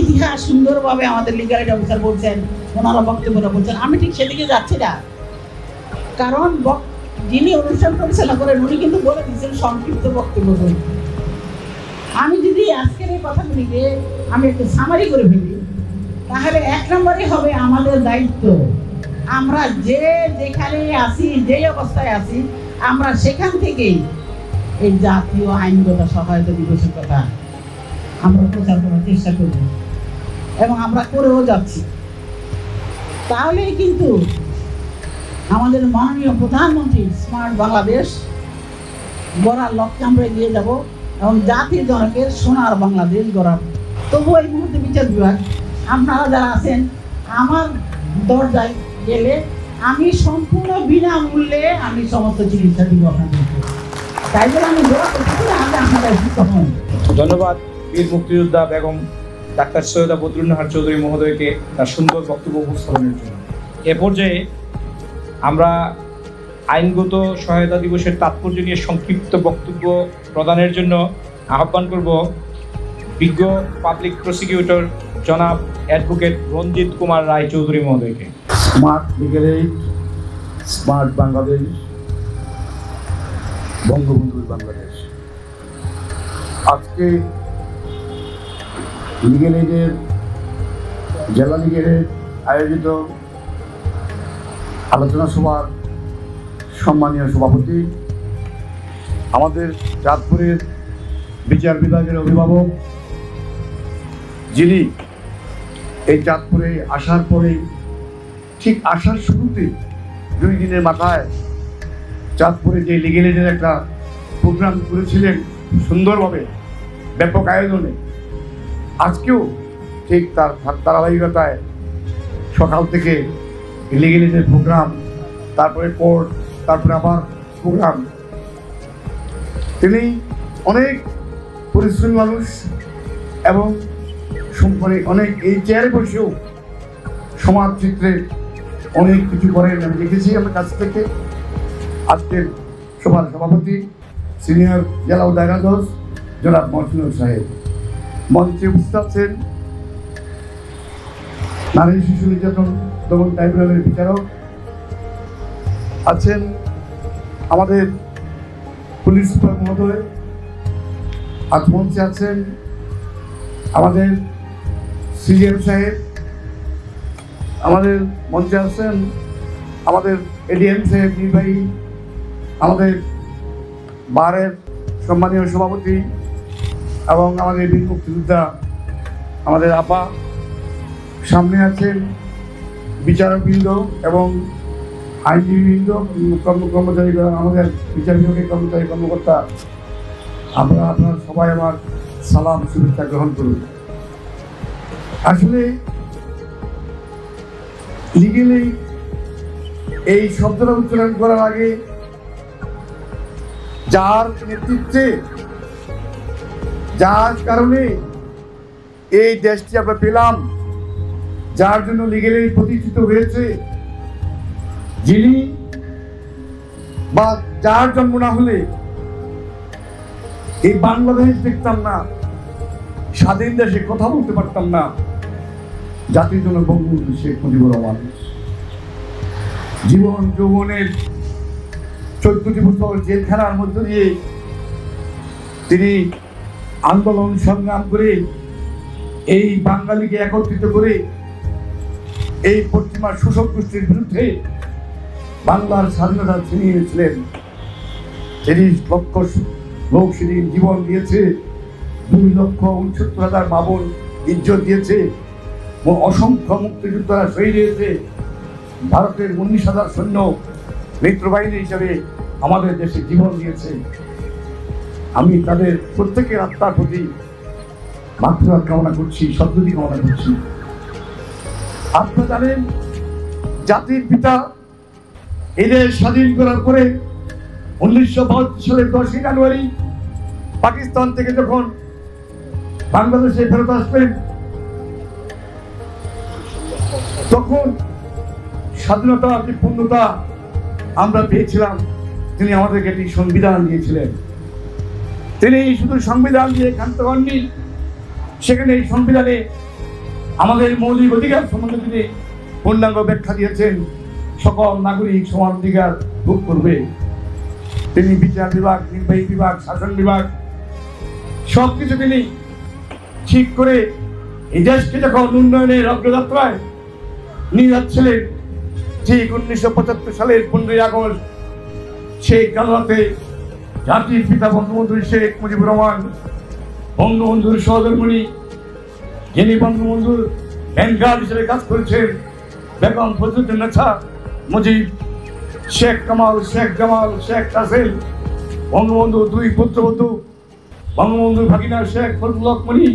ইতিহাস সুন্দরভাবে আমাদের লিগ্যাল এইড অফিসার বলছেন, ওনারা বক্তব্যটা বলছেন। আমি ঠিক সেদিকে যাচ্ছি না, কারণ যিনি অনুষ্ঠান পরিচালনা করেন উনি কিন্তু বলে দিচ্ছেন সংক্ষিপ্ত বক্তব্য বলতে। আমি যদি আজকের এই কথাগুলিকে আমি একটু সামারি করে ফেলি, তাহলে 1 নম্বরে হবে আমাদের দায়িত্ব, আমরা যেখানে আছি, যেই অবস্থায় আছি, আমরা সেখান থেকেই এই জাতীয় আইনগত সহায়তা দিবসের কথা আমরা প্রচার করার চেষ্টা করব এবং আমরা করেও যাচ্ছি। তাহলেই কিন্তু আমাদের মাননীয় প্রধানমন্ত্রী স্মার্ট বাংলাদেশ গড়ার লক্ষ্যে আমরা এগিয়ে যাব এবং জাতির জনকের সোনার বাংলাদেশ গড়ার। তবুও এই মুহূর্তে বিচার বিভাগ, আপনারা যারা আছেন, আমার দরজায় গেলে আমি সম্পূর্ণ বিনামূল্যে আমি সমস্ত চিকিৎসা দিব আপনাদের। তাই বলে আমি আপনারা ধন্যবাদ বীর মুক্তিযোদ্ধা বেগম ডাক্তার সৈয়দা বদরুন্নাহার চৌধুরী মহোদয়কে তার সুন্দর বক্তব্য উপস্থাপনের জন্য। এ পর্যায়ে আমরা আইনগত সহায়তা দিবসের তাৎপর্য নিয়ে সংক্ষিপ্ত বক্তব্য প্রদানের জন্য আহ্বান করব বিজ্ঞ পাবলিক প্রসিকিউটর জনাব অ্যাডভোকেট রঞ্জিত কুমার রায় চৌধুরী মহোদয়কে। Smart legal aid, smart Bangladesh, বঙ্গবন্ধুর বাংলাদেশ। আজকে লিগ্যাল এইডের জেলা লিগ্যাল এইড আয়োজিত আলোচনা সভার সম্মানীয় সভাপতি, আমাদের চাঁদপুরের বিচার বিভাগের অভিভাবক, যিনি এই চাঁদপুরে আসার পরে ঠিক আসার শুরুতে 2 দিনের মাথায় চাঁদপুরে যে লিগ্যাল এইডের একটা প্রোগ্রাম করেছিলেন সুন্দরভাবে, ব্যাপক আয়োজনে, আজকেও ঠিক তার ধারাবাহিকতায় সকাল থেকে লিগ্যাল এইডের প্রোগ্রাম, তারপরে কোর্ট, তারপরে আবার প্রোগ্রাম। তিনি অনেক পরিশ্রমী মানুষ এবং অনেক এই চেয়ারে বসেও সমাজ চিত্রে অনেক কিছু করেন। আমি দেখেছি আমার কাছ থেকে। আজকের সভার সভাপতি সিনিয়র জেলা ও দায়রা জজ জনাব মহসিনুর সাহেব, মঞ্চে উপস্থিত আছেন নারী শিশু নির্যাতন দমন ট্রাইব্যুনালের বিচারক, আছেন আমাদের পুলিশ সুপার মহোদয়, আজ মঞ্চে আছেন আমাদের সিজিএম সাহেব, আমাদের মঞ্চে আছেন আমাদের এডিএম সাহেব নির্বাহী, আমাদের বারের সম্মানীয় সভাপতি এবং আমাদের বীর মুক্তিযোদ্ধা আমাদের আপা, সামনে আছেন বিচারকবৃন্দ এবং আইনজীবীবৃন্দ, কর্মচারী, আমাদের বিচার বিভাগের কর্মচারী কর্মকর্তা। আপনারা সবাই আমার সালাম শুভেচ্ছা গ্রহণ করুন। আসলে লিগ্যালি এই শব্দটা উচ্চারণ করার আগে যার নেতৃত্বে, যার কারণে এই দেশটি আমরা পেলাম, যার জন্য লিগ্যালি প্রতিষ্ঠিত হয়েছে, যিনি বা যার জন্ম না হলে এই বাংলাদেশ দেখতাম না, স্বাধীন দেশে কথা বলতে পারতাম না, জাতির জন্য বঙ্গবন্ধু শেখ মুজিবুর রহমান। জীবন যৌবনের 14টি বছর জেলখানার মধ্য দিয়ে তিনি আন্দোলন সংগ্রাম করে এই বাঙালিকে একত্রিত করে এই পশ্চিমা শোষক গোষ্ঠীর বিরুদ্ধে বাংলার স্বাধীনতা ছিনিয়ে এনেছিলেন। 30 লক্ষ লোক সেদিন জীবন দিয়েছে, 2,69,000 মা বোন ইজ্জত দিয়েছে, অসংখ্য মুক্তিযোদ্ধারা শহীদ হয়েছে, ভারতের 19,000 সৈন্য মিত্রবাহিনী হিসাবে আমাদের দেশে জীবন দিয়েছে। আমি তাদের প্রত্যেকের আত্মার প্রতি মাতৃভাব কামনা করছি, সদ্গতি কামনা করছি। আপনারা জানেন, জাতির পিতা এই দেশ স্বাধীন করার পরে 1972 সালের 10 জানুয়ারি পাকিস্তান থেকে যখন বাংলাদেশে ফেরত আসবেন, তখন স্বাধীনতার যে পূর্ণতা আমরা পেয়েছিলাম, তিনি আমাদেরকে একটি সংবিধান দিয়েছিলেন। তিনি শুধু সংবিধান দিয়ে ক্ষান্ত হননি, সেখানে এই সংবিধানে আমাদের মৌলিক অধিকার সম্বন্ধে তিনি পূর্ণাঙ্গ ব্যাখ্যা দিয়েছেন। সকল নাগরিক সমান অধিকার ভোগ করবে। তিনি বিচার বিভাগ, নির্বাহী বিভাগ, শাসন বিভাগ সবকিছু তিনি ঠিক করে এই দেশকে যখন উন্নয়নের অগ্রযাত্রায় নিয়ে যাচ্ছিলেন, ঠিক 1975 সালের 15 আগস্ট সেই কালরাতে জাতির পিতা বঙ্গবন্ধু শেখ মুজিবুর রহমান, বঙ্গবন্ধুর সহধর্মিণী, যিনি বঙ্গবন্ধুর ভ্যানগার্ড হিসেবে কাজ করেছেন, বেগম ফজলুন্নেছা মুজিব, শেখ কামাল, শেখ জামাল, শেখ রাসেল, বঙ্গবন্ধু 2 পুত্রবধূ, বঙ্গবন্ধুর ভাগিনা শেখ ফজলুল হক মনি,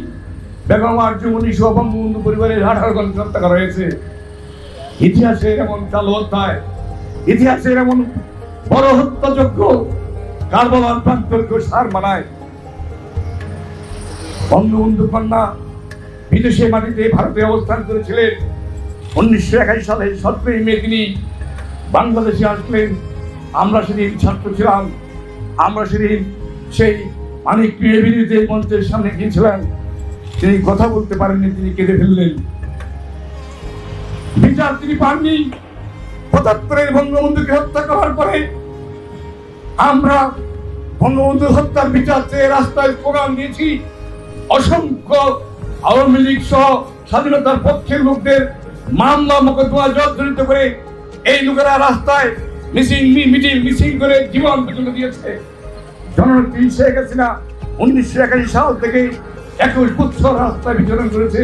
বেগম আরজুমনি সহ বঙ্গবন্ধু পরিবারের 18 জনকে হত্যা করা হয়েছে। ইতিহাসের এমন কালো অধ্যায়, ইতিহাসের এমন বড় হত্যাযজ্ঞ কারবালার প্রান্তরকে সার মানায়। বঙ্গবন্ধু কন্যা বিদেশে মাটিতে ভারতে অবস্থান করেছিলেন। 1981 সালে 17 মে তিনি বাংলাদেশে আসলেন। আমরা সেদিন ছাত্র ছিলাম। আমরা সেদিন সেই মানিক বিরোধী মঞ্চের সামনে গিয়েছিলেন। তিনি কথা বলতে পারেননি, তিনি কেঁদে ফেললেন। বিচার তিনি পাননি। ৭৫-এর বঙ্গবন্ধুকে হত্যা করার পরে আমরা বঙ্গবন্ধু হত্যার বিচার চেয়ে রাস্তায় স্লোগান দিয়েছি। অসংখ্য আওয়ামী লীগ সহ স্বাধীনতার পক্ষের লোকদের মামলা মোকদ্দমা জর্জরিত করে এই লোকেরা রাস্তায় মিছিল করে জীবন পর্যন্ত দিয়েছে। জননেত্রী শেখ হাসিনা 1981 সাল থেকে 21 বছর রাস্তায় বিচরণ করেছে।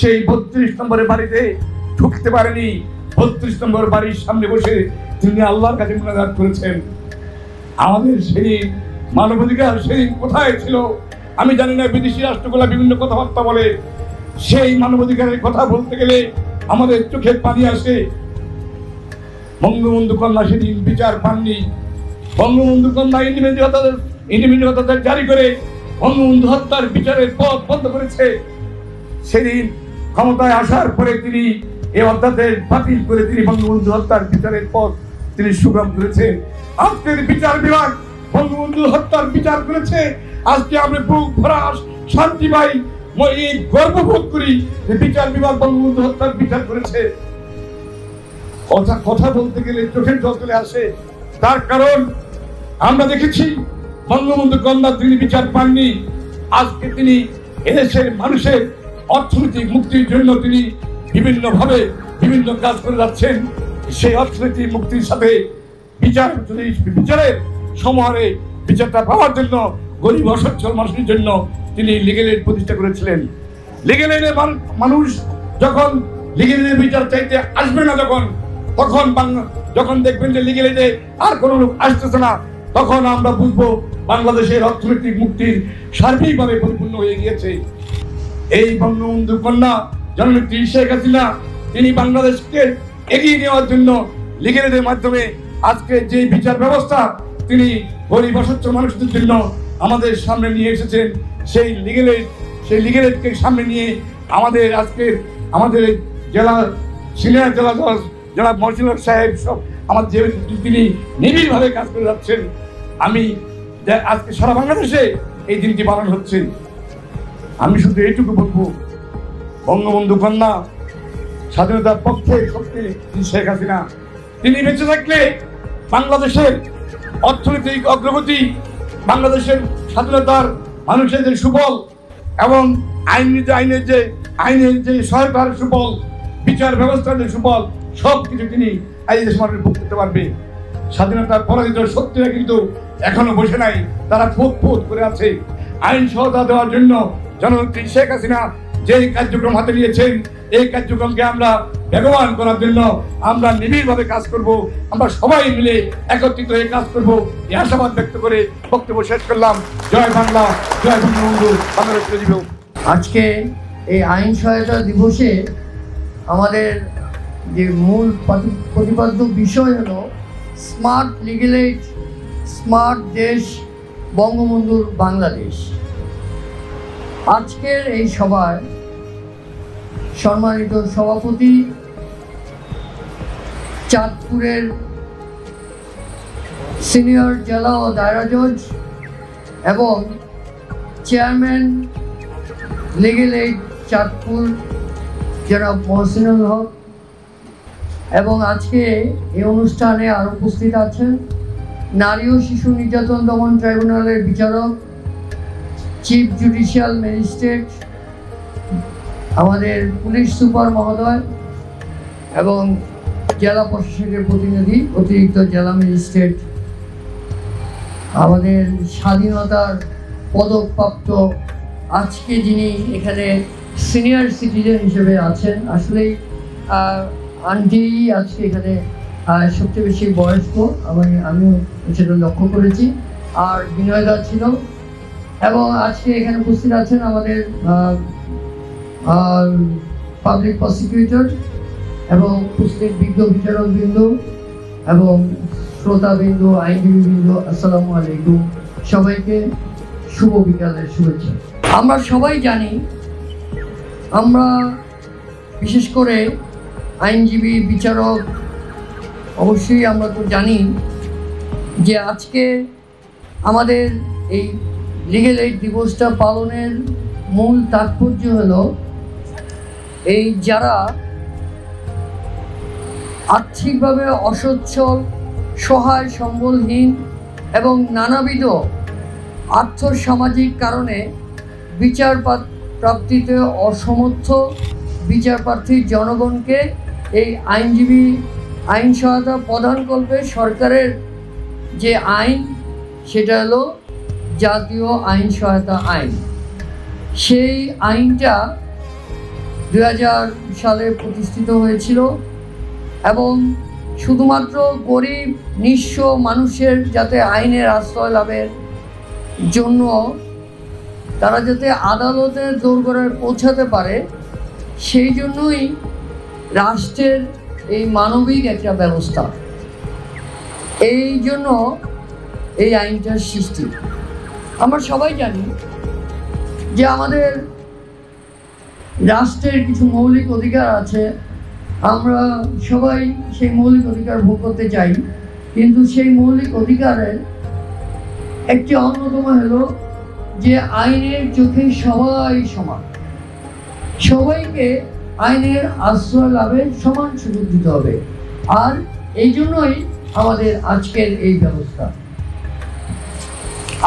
সেই 32 নম্বরের বাড়িতে ঢুকতে পারেনি। 32 নম্বর বাড়ির সামনে বসে তিনি আল্লাহর কাছে মুনাজাত করেছেন। আমাদের সেই মানবাধিকার সেই কোথায় ছিল আমি জানি না। বিদেশি রাষ্ট্রগুলো বিভিন্ন কথাবার্তা বলে, সেই মানবাধিকারের কথা বলতে গেলে আমাদের চোখে পানি আসে। বঙ্গবন্ধু কন্যা সেদিন বিচার পাননি। বঙ্গবন্ধু কন্যা ইন্ডিপেন্ডেন্ট জারি করে বঙ্গবন্ধু হত্যার বিচারের পথ বন্ধ করেছে। সেদিন ক্ষমতায় আসার পরে তিনি এই অধ্যাদেশ বাতিল করে তিনি বঙ্গবন্ধু হত্যার বিচারের পথ তিনি সুগম করেছেন। আজকের বিচার বিভাগ বঙ্গবন্ধু হত্যার বিচার করেছে। আজকে আমরা বুক ভরা শান্তি পাই, গর্ববোধ করি যে বিচার বিভাগ বঙ্গবন্ধু হত্যার বিচার করেছে। কথা বলতে গেলে চোখের জল চলে আসে। তার কারণ আমরা দেখেছি বঙ্গবন্ধু কন্যা তিনি বিচার পাননি। আজকে তিনি এদেশের মানুষের অর্থনৈতিক মুক্তির জন্য তিনি বিভিন্নভাবে বিভিন্ন কাজ করে যাচ্ছেন। সেই অর্থনৈতিক মুক্তির সাথে বিচারের সমাহারে বিচারটা পাওয়ার জন্য গরিব অসচ্ছল মানুষের জন্য তিনি লিগ্যাল এইড প্রতিষ্ঠা করেছিলেন। লিগ্যাল এইডের মানুষ যখন লিগ্যাল এইডের বিচার চাইতে আসবে না, যখন দেখবেন যে লিগ্যাল এইডে আর কোনো লোক আসতেছে না, তখন আমরা বুঝবো বাংলাদেশের অর্থনৈতিক মুক্তির সার্বিকভাবে পরিপূর্ণ হয়ে গিয়েছে। এই বঙ্গবন্ধু কন্যা জননেত্রী শেখ হাসিনা তিনি বাংলাদেশকে এগিয়ে নেওয়ার জন্য লিগ্যাল এইডের মাধ্যমে আজকে যে বিচার ব্যবস্থা তিনি গরিব অসচ্ছল মানুষদের জন্য আমাদের সামনে নিয়ে এসেছেন, সেই লিগ্যাল এইডকে সামনে নিয়ে আমাদের জেলা সিনিয়র জেলা জজ জনাব মহসিন হক সাহেব সব আমাদের তিনি নিবিড়ভাবে কাজ করে যাচ্ছেন। আমি আজকে সারা বাংলাদেশে এই দিনটি পালন হচ্ছে। আমি শুধু এইটুকু বলবো, বঙ্গবন্ধু কন্যা স্বাধীনতার পক্ষে শক্তি শেখ হাসিনা তিনি বেঁচে থাকলে বাংলাদেশের অর্থনৈতিক অগ্রগতি, বাংলাদেশের স্বাধীনতার মানুষের যে সুফল এবং আইনের যে সহায়তার সুফল, বিচার ব্যবস্থার যে সুফল, সব কিছু তিনি এই দেশের মানুষ ভোগ করতে পারবে। স্বাধীনতার পরাজিত শক্তিরা কিন্তু এখনো বসে নাই, তারা ফুট করে আছে। আইন সহায়তা দেওয়ার জন্য জননেত্রী শেখ হাসিনা যে কার্যক্রম হাতে নিয়েছেন, এই কার্যক্রমকে আমরা বেগবান করার জন্য আমরা নিবিড়ভাবে কাজ করব। আমরা সবাই মিলে একত্রিত হয়ে কাজ করব, এই আশাবাদ ব্যক্ত করে বক্তব্য শেষ করলাম। জয় বাংলা, জয় বঙ্গবন্ধু, বাংলাদেশ দিবস। আজকে এই আইন সহায়তা দিবসে আমাদের যে মূল প্রতিপাদ্য বিষয় হলো স্মার্ট লিগ্যাল এইড, স্মার্ট দেশ, বঙ্গবন্ধুর বাংলাদেশ। আজকের এই সভায় সম্মানিত সভাপতি, চাঁদপুরের সিনিয়র জেলা ও দায়রা জজ এবং চেয়ারম্যান লিগ্যাল এইড চাঁদপুর জনাব মহসিনুল হক, এবং আজকে এই অনুষ্ঠানে আরও উপস্থিত আছেন নারী ও শিশু নির্যাতন দমন ট্রাইব্যুনালের বিচারক, চিফ জুডিশিয়াল ম্যাজিস্ট্রেট, আমাদের পুলিশ সুপার মহোদয় এবং জেলা প্রশাসকের প্রতিনিধি, অতিরিক্ত জেলা ম্যাজিস্ট্রেট, আমাদের স্বাধীনতার পদকপ্রাপ্ত আজকে যিনি এখানে সিনিয়র সিটিজেন হিসেবে আছেন, আসলেই আন্টি আজকে এখানে সবচেয়ে বেশি বয়স্ক, আমিও সেটা লক্ষ্য করেছি, আর বিনয়দা ছিল। এবং আজকে এখানে উপস্থিত আছেন আমাদের পাবলিক প্রসিকিউটর এবং উপস্থিত বিজ্ঞ বিচারকবৃন্দ এবং শ্রোতাবৃন্দ, আইনজীবীবৃন্দ, আসসালামু আলাইকুম। সবাইকে শুভ বিকালের শুভেচ্ছা। আমরা সবাই জানি, আমরা বিশেষ করে আইনজীবী, বিচারক, অবশ্যই আমরা তো জানি যে আজকে আমাদের এই লিগ্যাল এইড দিবসটা পালনের মূল তাৎপর্য হলো এই যারা আর্থিকভাবে অসচ্ছল, সহায় সম্বলহীন এবং নানাবিধ আর্থসামাজিক কারণে বিচার প্রাপ্তিতে অসমর্থ বিচারপ্রার্থী জনগণকে এই আইন সহায়তা প্রদানকল্পে সরকারের যে আইন, সেটা হলো জাতীয় আইন সহায়তা আইন। সেই আইনটা 2000 সালে প্রতিষ্ঠিত হয়েছিল এবং শুধুমাত্র গরিব নিঃস্ব মানুষের যাতে আইনের আশ্রয় লাভের জন্য তারা যাতে আদালতের দোরগোড়ায় পৌঁছাতে পারে, সেই জন্যই রাষ্ট্রের এই মানবিক একটা ব্যবস্থা, এই জন্য এই আইনটার সৃষ্টি। আমরা সবাই জানি যে আমাদের রাষ্ট্রের কিছু মৌলিক অধিকার আছে, আমরা সবাই সেই মৌলিক অধিকার ভোগ করতে চাই, কিন্তু সেই মৌলিক অধিকারের একটি অন্যতম হলো যে আইনের চোখে সবাই সমান, সবাইকে আইনের আশ্রয় লাভের সমান সুযোগ দিতে হবে। আর এই জন্যই আমাদের আজকের এই ব্যবস্থা।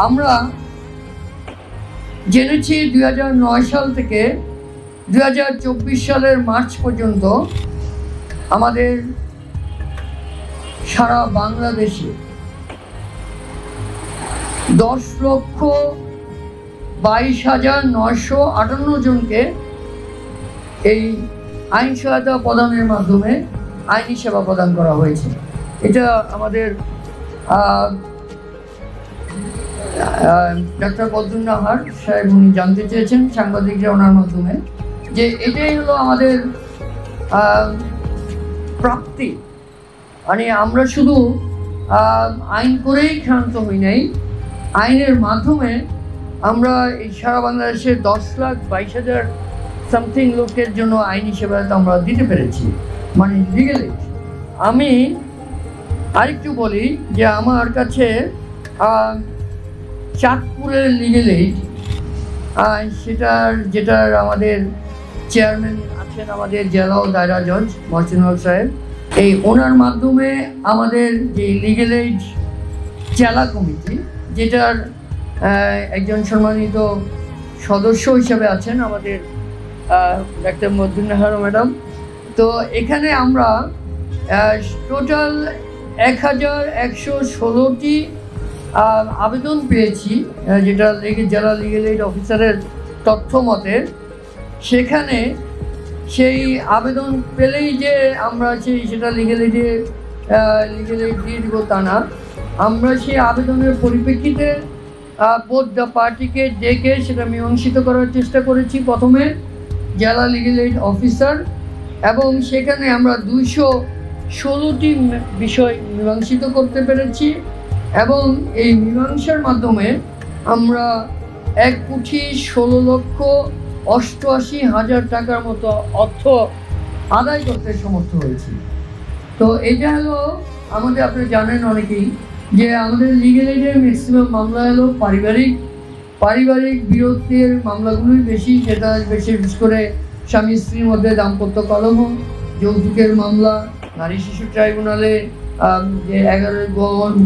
আমরা জেনেছি 2009 সাল থেকে 2024 সালের মার্চ পর্যন্ত আমাদের সারা বাংলাদেশে 10,22,958 জনকে এই আইন সহায়তা প্রদানের মাধ্যমে আইনি সেবা প্রদান করা হয়েছে। এটা আমাদের ডাক্তার বদরুন নাহার সাহেব উনি জানতে চেয়েছেন সাংবাদিকরা ওনার মাধ্যমে, যে এটাই হলো আমাদের প্রাপ্তি। মানে আমরা শুধু আইন করেই ক্ষান্ত হই নাই, আইনের মাধ্যমে আমরা এই সারা বাংলাদেশের 10,22,000 সামথিং লোকের জন্য আইনি সেবা আমরা দিতে পেরেছি, মানে লিগ্যাল এইড। আমি আরেকটু বলি যে আমার কাছে চাঁদপুরের লিগ্যাল এইড, যেটার আমাদের চেয়ারম্যান আছেন আমাদের জেলা ও দায়রা জজ মহসিন হক সাহেব, এই ওনার মাধ্যমে আমাদের যে লিগ্যাল এইড জেলা কমিটি, যেটার একজন সম্মানিত সদস্য হিসেবে আছেন আমাদের ডাক্তার বদরুন নাহার ম্যাডাম। তো এখানে আমরা টোটাল 1,116টি আবেদন পেয়েছি, যেটা জেলা লিগ্যাল এইড অফিসারের তথ্য মতে। সেখানে সেই আবেদন পেলেই যে আমরা সেটা লিগ্যাল এইড দিয়ে দিব তা না, আমরা সেই আবেদনের পরিপ্রেক্ষিতে বোথ দ্য পার্টিকে ডেকে সেটা মীমাংসিত করার চেষ্টা করেছি প্রথমে জেলা লিগ্যাল এইড অফিসার, এবং সেখানে আমরা 216টি বিষয় মীমাংসিত করতে পেরেছি এবং এই মীমাংসার মাধ্যমে আমরা 1,16,88,000 টাকার মতো অর্থ আদায় করতে সমর্থ হয়েছি। তো এটা হলো আমাদের, আপনি জানেন অনেকেই যে আমাদের লিগ্যাল এইডের ম্যাক্সিমাম মামলা হলো পারিবারিক বিরোধের মামলাগুলোই বেশি, যেটা বিশেষ করে স্বামী স্ত্রীর মধ্যে দাম্পত্য কলহ, যৌতুকের মামলা, নারী শিশু ট্রাইব্যুনালে যে 11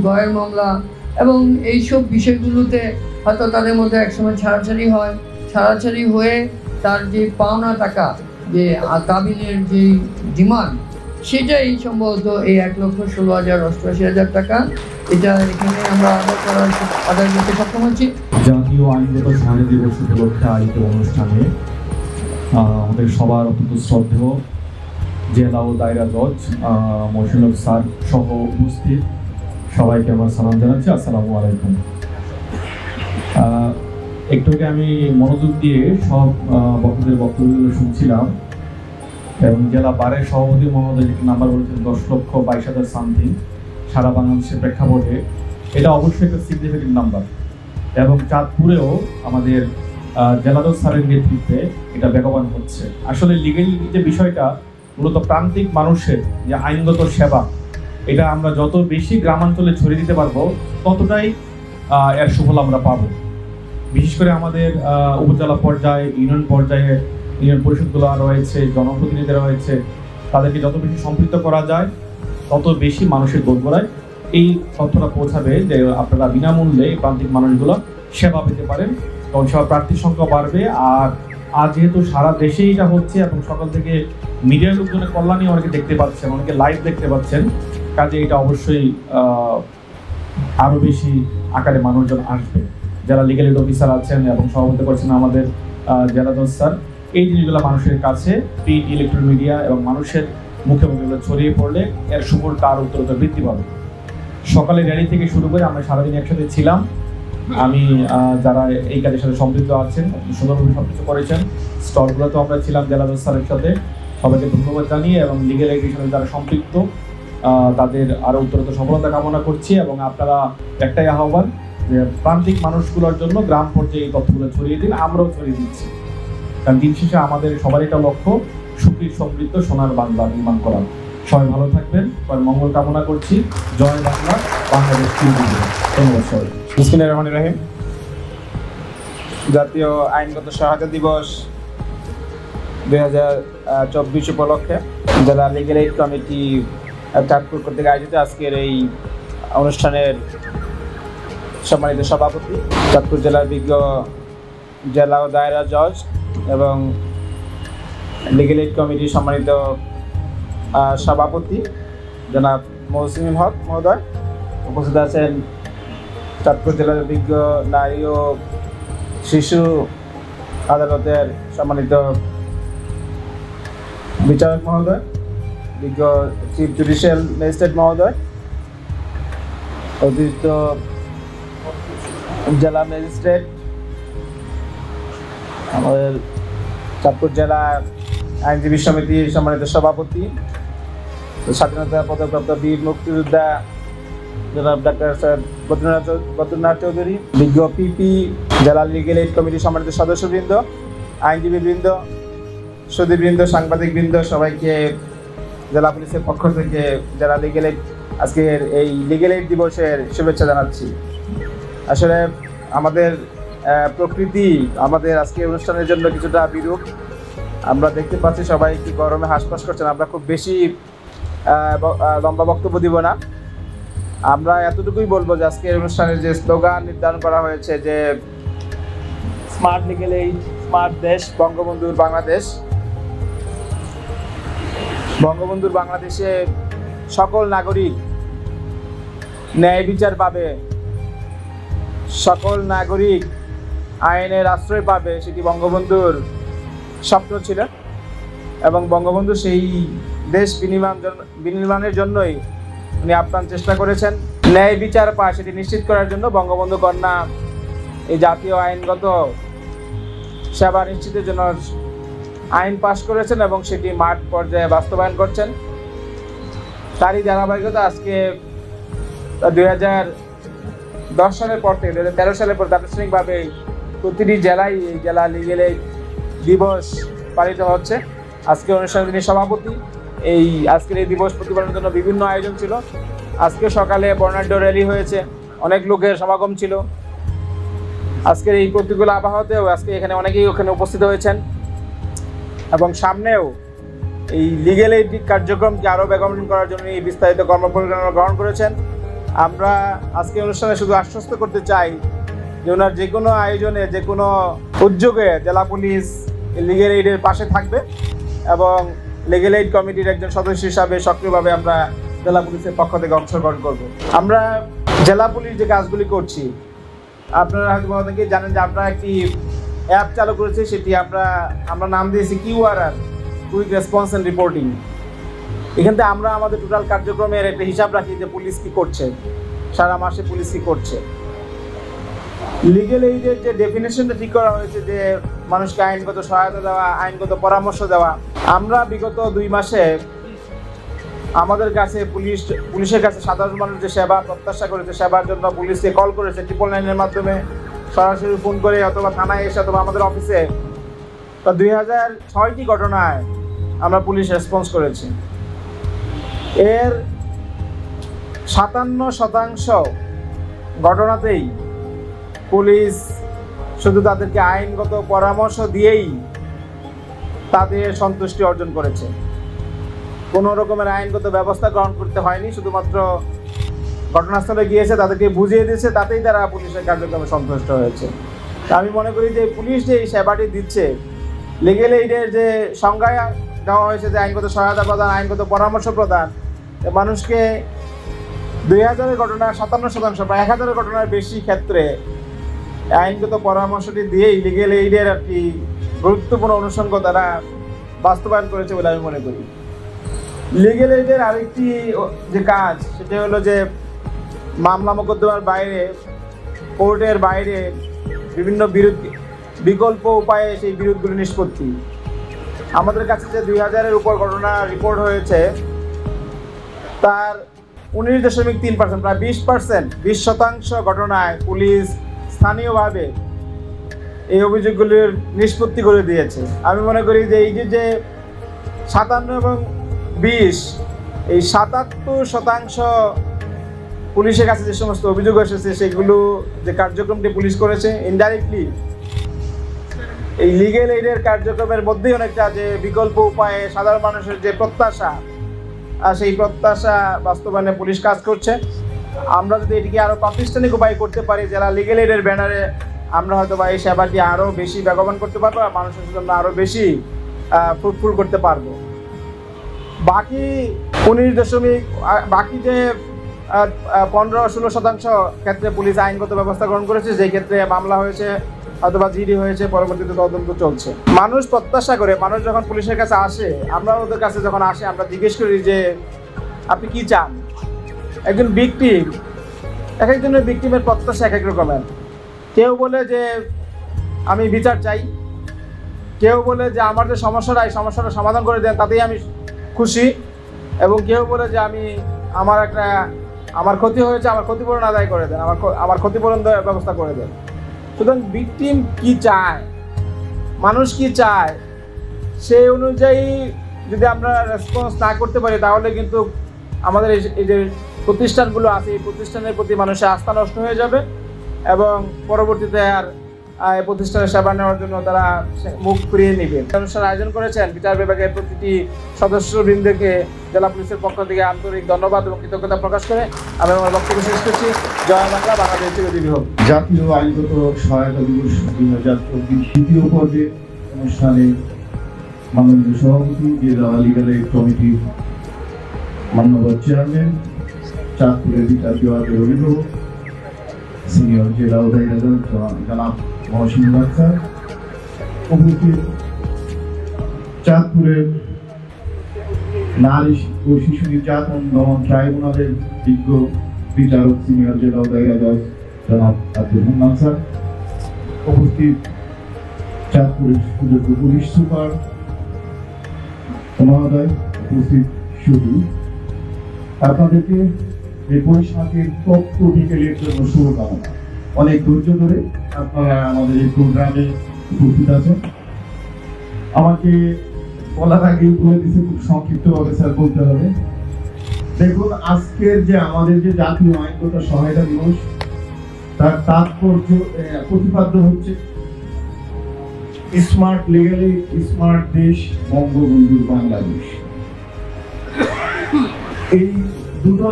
গয়ের মামলা, এবং এইসব বিষয়গুলোতে হয়তো তাদের মধ্যে একসময় ছাড়াছাড়ি হয়, ছাড়াছাড়ি হয়ে তার যে পাওনা টাকা, যে কাবিনের যে ডিমান্ড, সেটাই সম্ভবত এই 1,16,88,000 টাকা, এটা এখানে আমরা আদায় করতে সক্ষম হচ্ছি। জাতীয় আইনগত সহায়তা দিবস উপলক্ষে আয়োজিত অনুষ্ঠানে আমাদের সবার অত্যন্ত শ্রদ্ধেয় জেলা ও দায়রা জজ মহসিন হক স্যার সহ উপস্থিত সবাইকে আমার সালাম জানাচ্ছি। আসসালামু আলাইকুম। একটু আগে আমি মনোযোগ দিয়ে সব বক্তাদের বক্তব্যগুলো শুনছিলাম এবং জেলা বারের সভাপতি মহোদয় যেটি নাম্বার বলেছেন 10,22,000 সামথিং সারা বাংলাদেশের প্রেক্ষাপটে, এটা অবশ্যই একটা সিগনিফিকেন্ট নাম্বার। এবং চাঁদপুরেও আমাদের জেলাদর স্যারের নেতৃত্বে এটা বেগবান হচ্ছে। আসলে লিগেল যে বিষয়টা মূলত প্রান্তিক মানুষের যে আইনগত সেবা, এটা আমরা যত বেশি গ্রামাঞ্চলে ছড়িয়ে দিতে পারবো ততটাই এর সুফল আমরা পাবো। বিশেষ করে আমাদের উপজেলা পর্যায়ে, ইউনিয়ন পর্যায়ে, ইউনিয়ন পরিষদগুলো রয়েছে, জনপ্রতিনিধিরা রয়েছে, তাদেরকে যত বেশি সম্পৃক্ত করা যায় তত বেশি মানুষের দোরগোড়ায় এই তথ্যটা পৌঁছাবে যে আপনারা বিনামূল্যে এই প্রান্তিক মানুষগুলো সেবা পেতে পারেন, তখন সেবা প্রার্থীর সংখ্যা বাড়বে। আর আজ যেহেতু সারা দেশেই এটা হচ্ছে এবং সকাল থেকে মিডিয়ার লোকজনের কল্যাণে অনেকে দেখতে পাচ্ছেন, অনেকে লাইভ দেখতে পাচ্ছেন, কাজে এটা অবশ্যই আরও বেশি আকারে মানুষজন আসবে। যারা লিগ্যাল এইড অফিসার আছেন এবং সভাপতি করছেন আমাদের জেলাদর স্যার, এই জিনিসগুলো মানুষের কাছে প্রিন্ট, ইলেকট্রনিক মিডিয়া এবং মানুষের মুখে মুখে ছড়িয়ে পড়লে এর সুফলটা আরও উত্তরোত্তর বৃদ্ধি পাবে। সকালে র্যালি থেকে শুরু করে আমরা সারাদিন একসাথে ছিলাম। আমি যারা এই কাজের সাথে সম্পৃক্ত আছেন সুন্দরভাবে সব কিছু করেছেন, স্টলগুলোতেও আমরা ছিলাম জেলাদর স্যারের সাথে, সবাইকে ধন্যবাদ জানিয়ে এবং লিগ্যাল এইডের সাথে যারা সম্পৃক্ত তাদের আরও উত্তরোত্তর সফলতা কামনা করছি। এবং আপনারা একটাই আহ্বান যে প্রান্তিক মানুষগুলোর জন্য গ্রাম পর্যায়ে এই তথ্যগুলো ছড়িয়ে দিন, আমরাও ছড়িয়ে দিচ্ছি। কারণ দিন শেষে আমাদের সবারই একটা লক্ষ্য সুখী সমৃদ্ধ সোনার বাংলা নির্মাণ করা। সবাই ভালো থাকবেন, সবাই মঙ্গল কামনা করছি। জয় বাংলা, বাংলাদেশ। ধন্যবাদ সবাই। বিসমিল্লাহির রহমানির রহিম। জাতীয় আইনগত সহায়তা দিবস 2024 উপলক্ষে জেলা লিগ্যাল এইড কমিটি চাঁদপুর কর্তৃক আয়োজিত আজকের এই অনুষ্ঠানের সম্মানিত সভাপতি, চাঁদপুর জেলার বিজ্ঞ জেলা ও দায়রা জজ এবং লিগ্যাল এইড কমিটির সম্মানিত সভাপতি জনাব মৌসুমী হক মহোদয়, উপস্থিত আছেন চাঁদপুর জেলার বিজ্ঞ নারী ও শিশু আদালতের সম্মানিত বিচারক মহোদয়, বিজ্ঞ চিফ জুডিশিয়াল ম্যাজিস্ট্রেট মহোদয়, অতিরিক্ত জেলা ম্যাজিস্ট্রেট, আমাদের চাঁদপুর জেলা আইনজীবী সমিতির সম্মানিত সভাপতি, স্বাধীনতা পদকপ্রাপ্ত বীর মুক্তিযোদ্ধা জনাব ডাক্তার স্যার বদ্রনাথ চৌধুরী, বিজ্ঞ পিপি, জেলা লিগ্যাল এইড কমিটির সম্মানিত সদস্যবৃন্দ, আইনজীবীবৃন্দ, সুধীবৃন্দ, সাংবাদিকবৃন্দ, সবাইকে জেলা পুলিশের পক্ষ থেকে জেলা লিগ্যাল এইড আজকের এই লিগ্যাল এইড দিবসের শুভেচ্ছা জানাচ্ছি। আসলে আমাদের প্রকৃতি আমাদের আজকের অনুষ্ঠানের জন্য কিছুটা বিরূপ। আমরা দেখতে পাচ্ছি সবাই কি গরমে হাঁসফাঁস করছেন। আমরা খুব বেশি লম্বা বক্তব্য দিব না, আমরা এতটুকুই বলবো যে আজকের অনুষ্ঠানের যে স্লোগান নির্ধারণ করা হয়েছে যে স্মার্ট লিগ্যাল এইড, স্মার্ট দেশ, বঙ্গবন্ধুর বাংলাদেশ। বঙ্গবন্ধুর বাংলাদেশে সকল নাগরিক ন্যায় বিচার পাবে, সকল নাগরিক আইনের আশ্রয় পাবে, সেটি বঙ্গবন্ধুর স্বপ্ন ছিল এবং বঙ্গবন্ধু সেই দেশ বিনির্মাণের জন্যই উনি আপ্রাণ চেষ্টা করেছেন। ন্যায় বিচার পায় সেটি নিশ্চিত করার জন্য বঙ্গবন্ধু কন্যা এই জাতীয় আইনগত সেবা নিশ্চিতের জন্য আইন পাশ করেছেন এবং সেটি মাঠ পর্যায়ে বাস্তবায়ন করছেন। তারই ধারাবাহিকতা আজকে 2010 সালের পর থেকে 2013 সালের পর প্রাতিষ্ঠানিকভাবে প্রতিটি জেলায় এই জেলা লিগ্যাল এইড দিবস পালিত হচ্ছে। আজকে অনুষ্ঠানে তিনি সভাপতি। এই আজকের এই দিবস প্রতিপালনের জন্য বিভিন্ন আয়োজন ছিল। আজকে সকালে বর্ণাঢ্য র্যালি হয়েছে, অনেক লোকের সমাগম ছিল। আজকের এই প্রতিকূল আবহাওয়াতেও আজকে এখানে অনেকেই ওখানে উপস্থিত হয়েছেন এবং সামনেও এই লিগ্যাল এইড কার্যক্রমকে আরও বেগবান করার জন্য এই বিস্তারিত কর্মপরিকল্পনা গ্রহণ করেছেন। আমরা আজকে অনুষ্ঠানে শুধু আশ্বস্ত করতে চাই যে ওনার যে কোনো আয়োজনে, যে কোনো উদ্যোগে জেলা পুলিশ লিগ্যাল এইডের পাশে থাকবে এবং লিগ্যাল এইড কমিটির একজন সদস্য হিসাবে সক্রিয়ভাবে আমরা জেলা পুলিশের পক্ষ থেকে অংশগ্রহণ করব। আমরা জেলা পুলিশ যে কাজগুলি করছি, আপনারা হয়তো অনেকেই জানেন যে আমরা একটি অ্যাপ চালু করেছি, সেটি আমরা নাম দিয়েছি QRR, quick response and reporting. এখান থেকে আমরা আমাদের টোটাল কার্যক্রমের একটা হিসাব রাখি যে পুলিশ কী করছে, সারা মাসে পুলিশ কী করছে। লিগ্যাল এইডের যে ডেফিনেশনটা ঠিক করা হয়েছে যে মানুষকে আইনগত সহায়তা দেওয়া, আইনগত পরামর্শ দেওয়া, আমরা বিগত 2 মাসে আমাদের কাছে পুলিশের কাছে সাধারণ মানুষ যে সেবা প্রত্যাশা করেছে, সেবার জন্য পুলিশকে কল করেছে 999-এর মাধ্যমে, সরাসরি ফোন করে অথবা থানায় এসে অথবা আমাদের অফিসে, তা 2006টি ঘটনায় আমরা পুলিশ রেসপন্স করেছি। এর 57% ঘটনাতেই পুলিশ শুধু তাদেরকে আইনগত পরামর্শ দিয়েই তাদের সন্তুষ্টি অর্জন করেছে। কোনো রকমের আইনগত ব্যবস্থা গ্রহণ করতে হয়নি, শুধুমাত্র ঘটনাস্থলে গিয়েছে, তাদেরকে বুঝিয়ে দিয়েছে, তাতেই তারা পুলিশের কার্যক্রমে সন্তুষ্ট হয়েছে। তা আমি মনে করি যে পুলিশ যে এই সেবাটি দিচ্ছে, লিগেল এইডের যে সংজ্ঞায় দেওয়া হয়েছে যে আইনগত সহায়তা প্রদান, আইনগত পরামর্শ প্রদান, মানুষকে 2000-এর ঘটনা 57%, প্রায় 1000-এর ঘটনার বেশি ক্ষেত্রে আইনগত পরামর্শটি দিয়েই লিগেল এইডের একটি গুরুত্বপূর্ণ অনুষঙ্গ তারা বাস্তবায়ন করেছে বলে আমি মনে করি। লিগেল এইডের আরেকটি যে কাজ, সেটা হলো যে মামলা মোকদ্দমার বাইরে, কোর্টের বাইরে বিভিন্ন বিকল্প উপায়ে সেই বিরোধগুলি নিষ্পত্তি। আমাদের কাছে যে 2000-এর উপর ঘটনা রিপোর্ট হয়েছে, তার 19.3%, প্রায় 20% ঘটনায় পুলিশ স্থানীয়ভাবে এই অভিযোগগুলির নিষ্পত্তি করে দিয়েছে। আমি মনে করি যে এই যে 57 এবং 20, এই 77% পুলিশের কাছে যে সমস্ত অভিযোগ এসেছে, সেগুলো যে কার্যক্রমটি পুলিশ করেছে ইনডাইরেক্টলি এই লিগেল এইডের কার্যক্রমের মধ্যেই অনেকটা যে বিকল্প উপায়ে সাধারণ মানুষের যে প্রত্যাশা, সেই প্রত্যাশা বাস্তবায়নে পুলিশ কাজ করছে। আমরা যদি এটিকে আরও প্রাতিষ্ঠানিক উপায় করতে পারি, জেলা লিগেল এইডের ব্যানারে, আমরা হয়তো বা এই সেবাটি আরও বেশি বেগবান করতে পারবো আর মানুষের জন্য আরও বেশি ফ্রুটফুল করতে পারবো। বাকি বাকি যে 15-16% ক্ষেত্রে পুলিশ আইনগত ব্যবস্থা গ্রহণ করেছে, যেই ক্ষেত্রে মামলা হয়েছে অথবা জিডি হয়েছে, পরবর্তীতে তদন্ত চলছে। মানুষ প্রত্যাশা করে, মানুষ যখন পুলিশের কাছে আসে, আমরা ওদের কাছে যখন আসে, আমরা জিজ্ঞেস করি যে আপনি কি চান। একজন ভিকটিম, এক একজনের ভিকটিমের প্রত্যাশা এক এক রকমের। কেউ বলে যে আমি বিচার চাই, কেউ বলে যে আমার যে সমস্যাটা, এই সমস্যাটা সমাধান করে দেন, তাতেই আমি খুশি, এবং কেউ বলে যে আমার ক্ষতি হয়েছে, আমার ক্ষতিপূরণ আদায় করে দেন, আমার ক্ষতিপূরণ ব্যবস্থা করে দেন। সুতরাং ভিকটিম কি চায়, মানুষ কি চায়, সেই অনুযায়ী যদি আমরা রেসপন্স না করতে পারি, তাহলে কিন্তু আমাদের এই যে প্রতিষ্ঠানগুলো আছে, এই প্রতিষ্ঠানের প্রতি মানুষের আস্থা নষ্ট হয়ে যাবে এবং পরবর্তীতে আর এই প্রতিষ্ঠানের সেবা নেওয়ার জন্য তারা মুখ ফিরিয়ে নেবে। অনুষ্ঠান আয়োজন করেছেন বিচার বিভাগের প্রতিটি সদস্যবৃন্দকে জেলা পুলিশের পক্ষ থেকে আন্তরিক ধন্যবাদ এবং কৃতজ্ঞতা প্রকাশ করে আমি আমার বক্তব্য শেষ করছি। জয় বাংলা, বাংলাদেশ চিরদিন হোক। জাতীয় আইনগত সহায়তা দিবস 2024 দ্বিতীয় পর্বে অনুষ্ঠানে মাননীয় সভাপতি, জেলা লিগ্যাল এইড কমিটির মাননীয় চেয়ারম্যান, চাঁদপুরের বিচার বিভাগের অভিভাবক, সিনিয়র জেলা ও দায়রা জজ জনাব মহসিন স্যার, উপস্থিত চাঁদপুরের নারী ও শিশু নির্যাতন দমন ট্রাইব্যুনালের বিজ্ঞ বিচারক, সিনিয়র জেলা ও দায়রা জজ জনাব আব্দুল হান্নান স্যার, উপস্থিত চাঁদপুরের সুযোগ্য পুলিশ সুপার মহোদয়, উপস্থিত শুধু আপনাদেরকে এই বৈশাখের তথ্য বিকেলের জন্য শুভকামনা। অনেক ধৈর্য ধরে আপনারা আমাদের এই প্রোগ্রামে উপস্থিত আছেন। আমাকে বলার আগেই বলে দিচ্ছে, খুব সংক্ষিপ্তভাবে স্যার বলতে হবে। দেখুন, আজকের যে আমাদের যে জাতীয় আইনগত সহায়তা দিবস, তার তাৎপর্য প্রতিপাদ্য হচ্ছে স্মার্ট লিগ্যালি স্মার্ট দেশ, বঙ্গবন্ধুর বাংলাদেশ। এই দুটো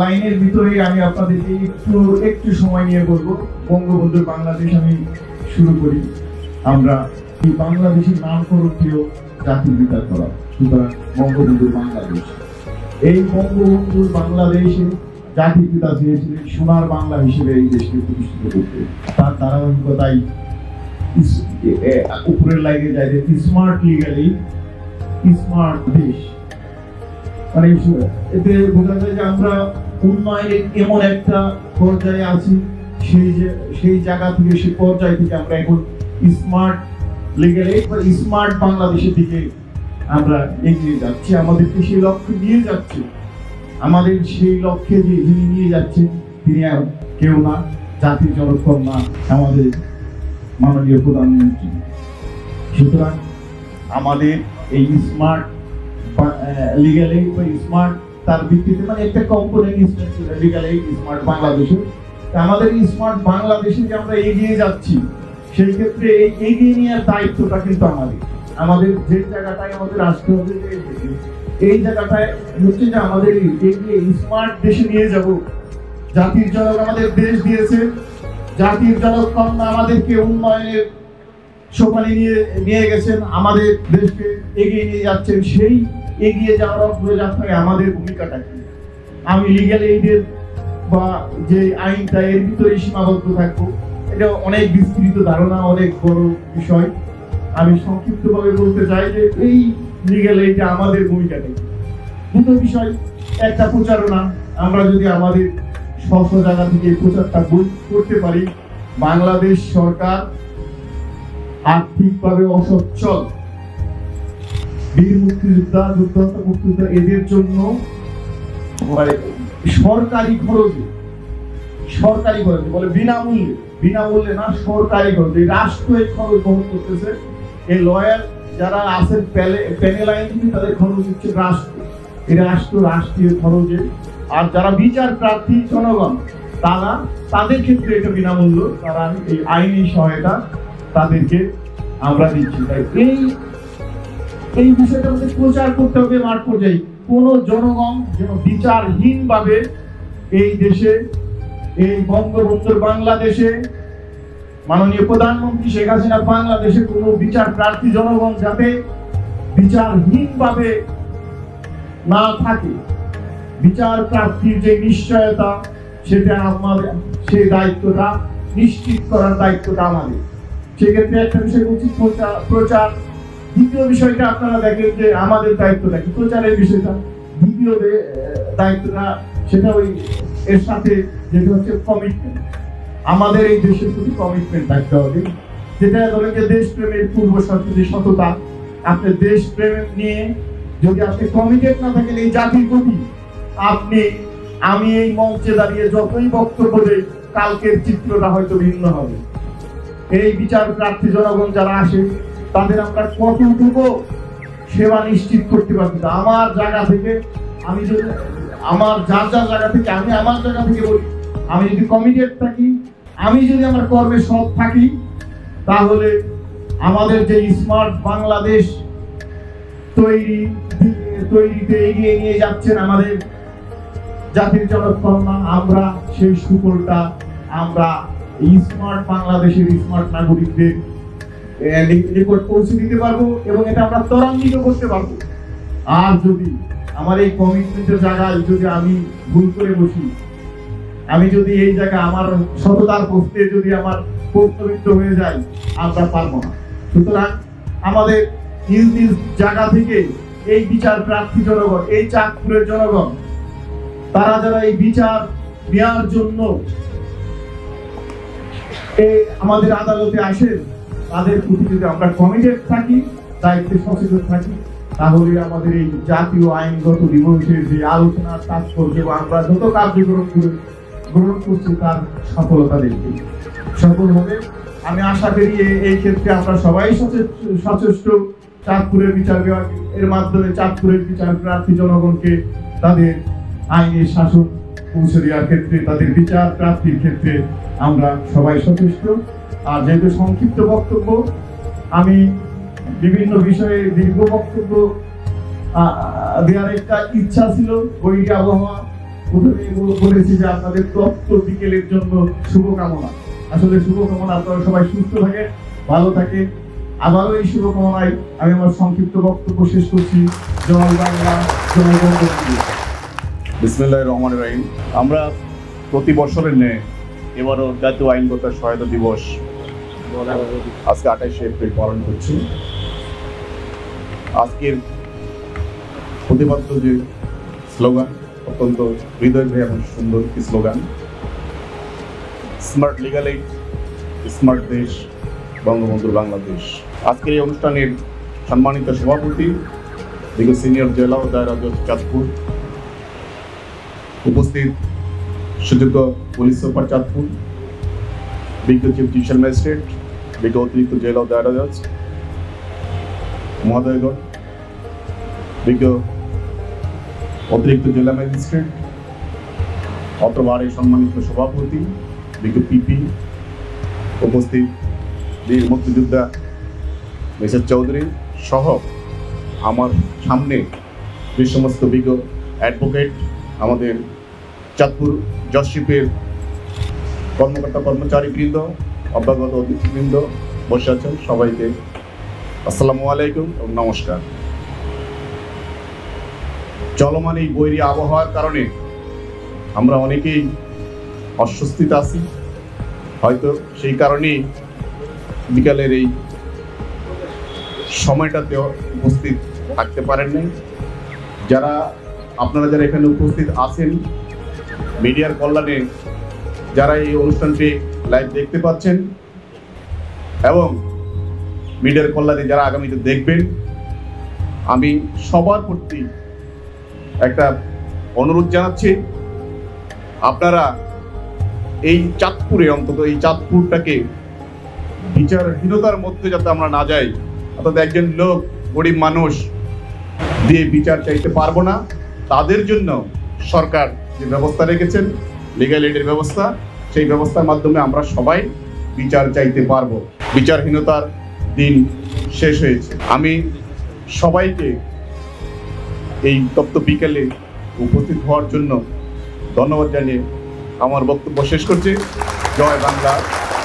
লাইনের ভিতরে আমি আপনাদেরকে একটু সময় নিয়ে বলবো। বঙ্গবন্ধুর বাংলাদেশ আমি শুরু করি। আমরা এই বাংলাদেশের নামকরণ প্রিয় জাতির বিচার করা, সুতরাং বঙ্গবন্ধুর বাংলাদেশ। এই বঙ্গবন্ধুর বাংলাদেশে জাতির পিতা চেয়েছিলেন সোনার বাংলা হিসেবে এই দেশকে প্রতিষ্ঠিত করতে। তার ধারাবাহিকতায় উপরের লাইনে যায় যে স্মার্ট লিগ্যালি স্মার্ট দেশ, মানে এতে বোঝা যায় যে আমরা উন্নয়নের এমন একটা পর্যায়ে আছি, সেই জায়গা থেকে, সেই পর্যায় থেকে আমরা এখন স্মার্ট লিগ্যালি বা স্মার্ট বাংলাদেশের দিকে আমরা এগিয়ে যাচ্ছি। আমাদেরকে সেই লক্ষ্যে নিয়ে যাচ্ছে। আমাদের সেই লক্ষ্যে যিনি নিয়ে যাচ্ছেন তিনি কেউ না, জাতির জনকন্যা আমাদের মাননীয় প্রধানমন্ত্রী। সুতরাং আমাদের এই স্মার্ট লিগ্যাল এইড বা স্মার্ট তার ভিত্তিতে মানে একটা কম্পোনেন্ট লিগ্যাল এইড স্মার্ট বাংলাদেশে, আমাদের এই স্মার্ট বাংলাদেশে যে আমরা এগিয়ে যাচ্ছি সেই ক্ষেত্রে এই এগিয়ে নেওয়ার দায়িত্বটা কিন্তু আমাদের যে জায়গাটায় আমাদের আসতে হবে, এই জায়গাটায় হচ্ছে যে আমাদের এগিয়ে স্মার্ট দেশে নিয়ে যাব। জাতির জনক আমাদের দেশ দিয়েছে, জাতির জনক কন্যা আমাদেরকে উন্নয়নের সোপানে নিয়ে গেছেন, আমাদের দেশকে এগিয়ে নিয়ে যাচ্ছেন। সেই এগিয়ে যাওয়ার অগ্রযাত্রায় আমাদের ভূমিকাটা কি? আমি লিগ্যাল এইডের বা যে আইনটা এর ভিতরে সীমাবদ্ধ থাকবো, এটা অনেক বিস্তৃত ধারণা, অনেক বড় বিষয়। আমি সংক্ষিপ্তভাবে বলতে চাই যে এই লিগ্যাল এইডে আমাদের ভূমিকাটা কি। দুটো বিষয়, একটা প্রচারণা, আমরা যদি আমাদের স্ব জায়গা থেকে প্রচারটা করতে পারি। বাংলাদেশ সরকার আর্থিকভাবে অসচ্ছল, বীর মুক্তিযোদ্ধা, যুদ্ধাহত মুক্তিযোদ্ধা এদের জন্য সরকারি খরচে বলে বিনামূল্যে না, সরকারি খরচে রাষ্ট্র এই খরচ বহন করতেছে। এই লয়ার যারা আছেন প্যানেল আইনজীবী, তাদের খরচ হচ্ছে রাষ্ট্র, এই রাষ্ট্রীয় খরচে। আর যারা বিচার প্রার্থী জনগণ তাদের ক্ষেত্রে এটা বিনামূল্য, তারা এই আইনি সহায়তা তাদেরকে আমরা দিচ্ছি। তাই এই বিষয়টা আমাদের প্রচার করতে হবে মাঠ পর্যায়ে। কোন জনগণ যেন বিচারহীন ভাবে এই দেশে, এই বঙ্গবন্ধুর বাংলাদেশে, মাননীয় প্রধানমন্ত্রী শেখ হাসিনা বাংলাদেশে কোন বিচার প্রার্থী জনগণ যাতে বিচারহীন ভাবে না থাকে, বিচার প্রার্থীর যে নিশ্চয়তা, সেটা আমাদের, সেই দায়িত্বটা নিশ্চিত করার দায়িত্বটা আমাদের। সেক্ষেত্রে একটা বিষয় উচিত প্রচার। দ্বিতীয় বিষয়টা আপনারা দেখেন যে আমাদের দায়িত্বটা কি, প্রচারের বিষয়টা। দ্বিতীয় দায়িত্বটা সেটা ওই এর সাথে যেটা হচ্ছে কমিটমেন্ট, আমাদের এই দেশের প্রতি কমিটমেন্ট থাকতে হবে। যেটা ধরেন যে দেশপ্রেমের পূর্ব শর্ত যে সততা, আপনি দেশপ্রেম নিয়ে যদি আপনি কমিটেড না থাকেন এই জাতির প্রতি, আমি এই মঞ্চে দাঁড়িয়ে যতই বক্তব্য দেই, কালকের চিত্রটা হয়তো ভিন্ন হবে। এই বিচার প্রার্থী জনগণ যারা আসে, তাদের আমরা কতটুকু সেবা নিশ্চিত করতে পারছি। আমার জায়গা থেকে আমি যদি আমার জায়গা থেকে আমার জায়গা থেকে বলি, আমি যদি কমিটেড থাকি, আমি যদি আমার কর্মে সৎ থাকি, তাহলে আমাদের যে স্মার্ট বাংলাদেশ তৈরিতে এগিয়ে নিয়ে যাচ্ছেন আমাদের জাতির জনক কন্যা, আমরা সেই সুফলটা আমরা স্মার্ট বাংলাদেশের স্মার্ট নাগরিকদের নিকট পৌঁছে দিতে পারবো এবং এটা আমরা ত্বরান্বিত করতে পারবো। আর যদি আমার এই কমিটমেন্টের জায়গায় যদি আমি ভুল করে বসি, আমি যদি এই জায়গায় আমার সততার পোস্টে যদি আমার পৌত্তবিত্ত হয়ে যায়, আমরা পারবো না। সুতরাং আমাদের নিজ নিজ জায়গা থেকে এই বিচার প্রার্থী জনগণ, এই চাঁদপুরের জনগণ, তারা যারা এই বিচার নেওয়ার জন্য আমাদের আদালতে আসেন, তাদের প্রতি যদি আমরা কমিটেড থাকি, দায়িত্বে সচেতন থাকি, তাহলে আমাদের এই জাতীয় আইনগত দিবসের যে আলোচনার তাৎপর্য আমরা যত কার্যক্রম গ্রহণ করছি তার সফলতা দেখবে, সফল হবে। আমি আশা করি এই ক্ষেত্রে আমরা সবাই সচেষ্ট। চাঁদপুরের বিচার বিভাগ এর মাধ্যমে চাঁদপুরের বিচার প্রার্থী জনগণকে তাদের আইনের শাসন পৌঁছে দেওয়ার ক্ষেত্রে, তাদের বিচার প্রাপ্তির ক্ষেত্রে আমরা সবাই সচেষ্ট। আর যেহেতু সংক্ষিপ্ত বক্তব্য, আমি বিভিন্ন বিষয়ে দীর্ঘ বক্তব্য দেওয়ার একটা ইচ্ছা ছিল। ওই আবহাওয়া প্রথমে বলেছি যে আপনাদের তপ্ত বিকেলের জন্য শুভকামনা। আসলে শুভকামনা, আপনারা সবাই সুস্থ থাকে, ভালো থাকে। আবারও এই শুভকামনায় আমি আমার সংক্ষিপ্ত বক্তব্য শেষ করছি। জয় বাংলা, জয় বঙ্গবন্ধু। বিসমিল্লাহির রহমানির রহিম। আমরা প্রতি বছরের ন্যায় এবারও জাতীয় আইনগত সহায়তা দিবস আজকে 28শে এপ্রিল পালন করছি। আজকের প্রতিপাদ্য যে স্লোগান, অত্যন্ত হৃদয়গ্রাহী এবং সুন্দর একটি slogan, smart legal aid, smart দেশ, বঙ্গবন্ধুর বাংলাদেশ। আজকের এই অনুষ্ঠানের সম্মানিত সভাপতি, সিনিয়র জেলা ও দায়রা জজ চাঁদপুর, উপস্থিত সুযোগ্য পুলিশ সুপার চাঁদপুর, বিজ্ঞ চিফ জুডিশিয়াল ম্যাজিস্ট্রেট, বিজ্ঞ অতিরিক্ত জেলা ও দায়রা জজ মহোদয়গণ, বিজ্ঞ অতিরিক্ত জেলা ম্যাজিস্ট্রেট, অত্র বারের সম্মানিত সভাপতি, বিজ্ঞ পিপি, উপস্থিত বীর মুক্তিযোদ্ধা মিসেস চৌধুরী সহ আমার সামনে যে সমস্ত বিজ্ঞ অ্যাডভোকেট, আমাদের চাঁদপুর জজশিপের কর্মকর্তা কর্মচারীবৃন্দ, অভ্যাগত অতিথিবৃন্দ বসে আছেন, সবাইকে আসসালামু আলাইকুম এবং নমস্কার। চলমান এই বৈরী আবহাওয়ার কারণে আমরা অনেকেই অস্বস্তিতে আছি, হয়তো সেই কারণেই বিকালের এই সময়টাতে উপস্থিত থাকতে পারেন নাই। আপনারা যারা এখানে উপস্থিত আছেন, মিডিয়ার কল্যাণে যারা এই অনুষ্ঠানটি লাইভ দেখতে পাচ্ছেন এবং মিডিয়ার কল্যাণে যারা আগামীতে দেখবেন, আমি সবার প্রতি একটা অনুরোধ জানাচ্ছি, আপনারা এই চাঁদপুরে, অন্তত এই চাঁদপুরটাকে বিচারহীনতার মধ্যে যাতে আমরা না যাই, অর্থাৎ একজন লোক, গরিব মানুষ দিয়ে বিচার চাইতে পারবো না, তাদের জন্য সরকার যে ব্যবস্থা রেখেছেন, লিগ্যাল এইডের ব্যবস্থা, সেই ব্যবস্থার মাধ্যমে আমরা সবাই বিচার চাইতে পারবো। বিচারহীনতার দিন শেষ হয়েছে। আমি সবাইকে এই তপ্ত বিকেলে উপস্থিত হওয়ার জন্য ধন্যবাদ জানিয়ে আমার বক্তব্য শেষ করছি। জয় বাংলা,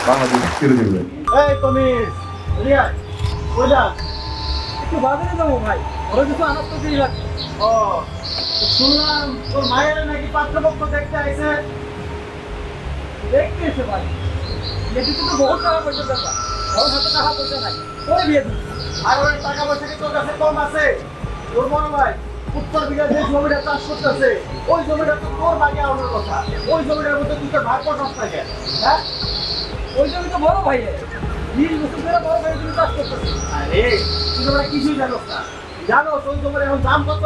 বাংলাদেশ চিরজীবী। এই তমিজ, রিয়া, ওজা, একটু বাজারে যাবো ভাই, ওরা কিছু আনাজ তো দিয়ে রাখ। ও, শুনলাম তোর মায়ের নাকি পাত্রপক্ষ দেখতে আইছে। দেখতে এসে ভাই, দেখি তো বহুত টাকা পয়সা দরকার, ওর হাতে টাকা পয়সা নাই, ওই বিয়ে দিবি। আর ওই টাকা পয়সা কি তোর কাছে কম আছে? তোর বড় ভাই উত্তর বিঘা যে জমিটা চাষ করতেছে, ওই জমিটা তো তোর ভাগে আনার কথা। ওই জমিটার মধ্যে তুই তোর ভাগ পটাস থাকে, হ্যাঁ? ওই জমি তো বড় ভাইয়ের, 20 বছর ধরে বড় ভাইয়ের জমি চাষ করতেছে। আরে তুই তোমরা কিছুই জানোস না। জানো ওই জমির এখন দাম কত?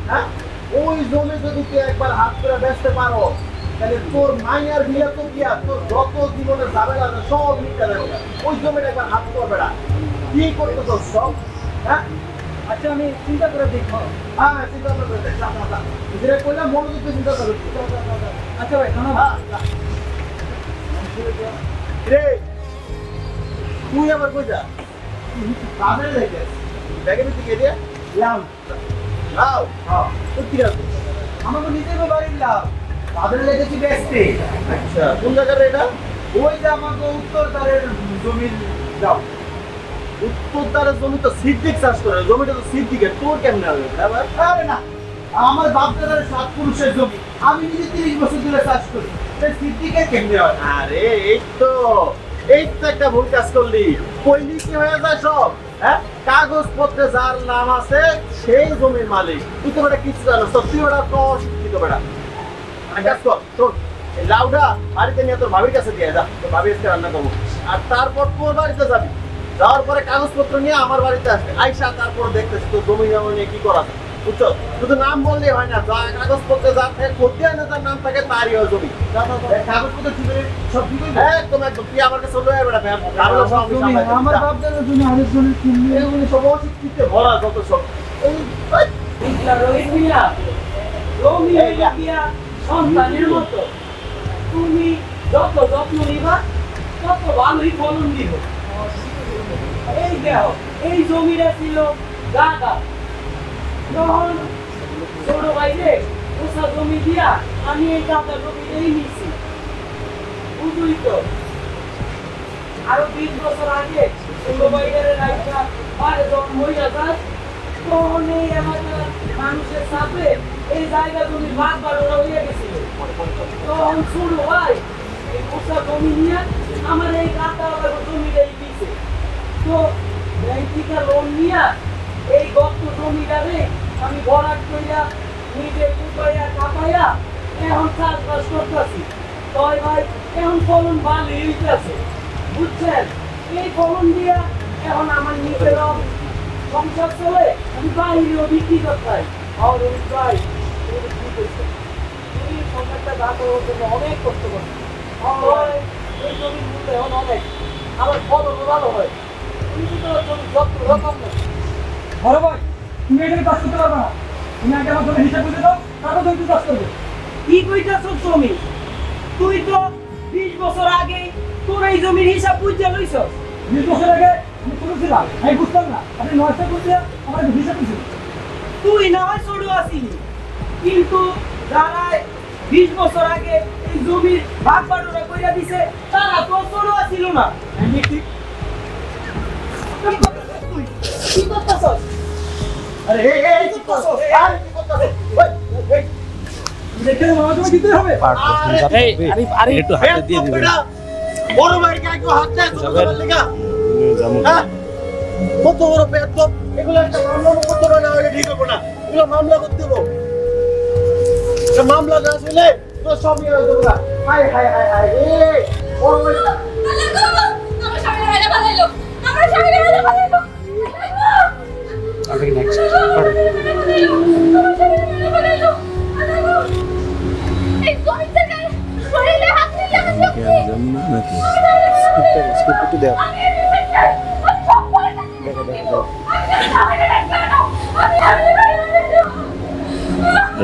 হ্যাঁ, ওই জমি যদি তুই একবার হাত করে বেচতে পারো, তাহলে তোর মাইয়ার বিয়ে তো বিয়া, তোর যত জীবনের ঝামেলা আছে সব মিটে যাবে। ওই জমিটা একবার হাত করবে না, কি করতে তোর সব? হ্যাঁ, আচ্ছা আমি চিন্তা করে দেখবো। হ্যাঁ, চিন্তা করে দেখ, যেটা কইলাম মনোযোগ দিয়ে চিন্তা করে। আচ্ছা ভাই, ধন্যবাদ। রে তুই আবার কই যা? কামে লেগে ব্যাগের দিকে দিয়ে লাও লাও। হ্যাঁ, ঠিক আছে, আমাকে নিজের বাড়ির লাও, তাদের লেগেছি বেস্টে। আচ্ছা, কোন জায়গার এটা? ওই যে আমাকে উত্তরদারের জমির যাও। উত্তরদারের জমি তো সিদ্দিক চাষ করে, জমিটা তো সিদ্দিকের, তোর কেমনে হবে? আরে না, আমার বাপ দাদার 7 পুরুষের জমি, আমি নিজে 30 বছর ধরে চাষ করি, সিদ্দিকের কেমনে হয়? আরে এই তো একটা ভুল কাজ করলি। কইলি কি হয়ে যায় সব? হ্যাঁ, কাগজপত্রে যার নাম আছে সেই জমির মালিক। তুই তো বেটা কিছু জানো, তুই ওটা তো অশিক্ষিত বেটা। কাজ কর, শোন, লাউডা বাড়িতে নিয়ে তোর ভাবির কাছে দিয়ে যা, তোর ভাবি আজকে রান্না করবো। আর তারপর তোর বাড়িতে যাবি, যাওয়ার পরে কাগজপত্র নিয়ে আমার বাড়িতে আসবে, আইসা তারপর দেখতেছি তোর জমি জমা নিয়ে কি করা যায়, বুঝছো? শুধু নাম বললেই হয় না, যা কাগজপত্রে যা থাকে, করতে হয় না, যার নাম থাকে তারই হয় জমি। কাগজপত্র ঠিক সব ঠিক একদম একদম। তুই আমার কাছে লয়ে বেড়া, আমার বাপ দাদার জন্য আরেকজনের কিনলে এগুলি সব অশিক্ষিত ভরা যত সব। সন্তানের মতো তুমি যত যত্ন নিবা তত ভালোই ফলন দিব। এই দেখো, এই জমিটা ছিল গাদা, তখন ছোট ভাইরে ওসা জমি দিয়া আমি এই গাদা জমিটাই নিছি, বুঝলি তো? আরো 20 বছর আগে ছোট ভাইরে রাইখা আর যখন হইয়া যায়, তখন এই এলাকার মানুষের সাথে এই জায়গা জমি ভাগ বাড়ানো হইয়া গেছিল। তখন ছোট ভাই এই ওসা জমি নিয়ে আমার এই গাদা জমিটাই দিছে। তো ব্যাংক থেকে লোন নিয়ে এই গত জমিটারে আমি ভরাট কইরা নিজে কুপাইয়া কাপাইয়া এখন চাষবাস করতেছি। তয় ভাই এখন ফলন ভালোই হইতেছে, বুঝছেন? এই ফলন দিয়া এখন আমার নিজেরও সংসার চলে, আমি বাইরেও বিক্রি করতে আর ওই প্রায় এই সংসারটা দাঁড় করার জন্য অনেক কষ্ট করছি। এই জমির মূল্যে আমার ফলন ভালো হয়। তুমি তো জমি যত্ন রকম না। বড় ভাই তুমি এখানে কাজ করতে পারবে না, তুমি আগে আমার জন্য হিসাব করে দাও, তারপর তুমি কাজ করবে। কি কইতাছ তুমি? তুই তো 20 বছর আগে তোর এই জমির হিসাব বুঝে লইছস। 20 বছর আগে আমি ছোট ছিলাম, আমি বুঝতাম না, আপনি 9টা করতে আমার হিসাব দিচ্ছেন। তুই না হয় ছোট আছিলি, কিন্তু যারা 20 বছর আগে এই জমির ভাগ বাটোয়ারা কইরা দিছে তারা তো ছোট আছিল না। আমি ঠিক কি করতেছস? আরে এই কি করছস? আরে কি করছস? ওই দেখে মামা তুমি দিতে হবে। এই আরে একটু হাত দিয়ে দিবেন। বড় ভাইকে একটু হাত দেন তোমার লাগা। হ্যাঁ? কত বড় পেট তো এগুলো একটা মামলা করতে না হলে ঠিক হবে না। এগুলো মামলা করতে হবে। এটা মামলা না আসলে তো সব নিয়ে হয়ে যাবে। হাই হাই হাই হাই এই বড় ভাই আমার স্বামী মেরে ফেলাইলো, আমার স্বামী মেরে ফেলাইলো। আপনি নেক্সট এই জমি থেকে শরীরে হাত দিয়ে আমি স্ক্রিপ্ট দাও।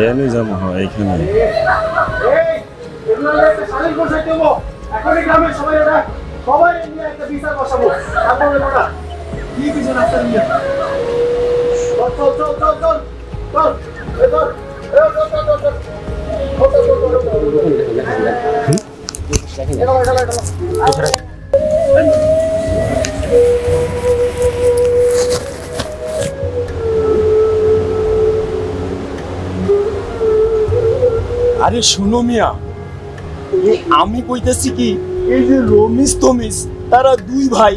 এনে জমা হয় এখানে। এই এগুলো একটা শালীন বসাই দেব। এখনই গ্রামের সবাই ডাক, সবাই নিয়ে একটা বিচার বসাবো। তারপরে বড়া কি বিচার আছে নিয়ে? চল চল চল চল চল এই চল এই চল চল চল চল আরে শোনো মিয়া, আমি কইতেছি কি, এই যে রমিস তমিস তারা দুই ভাই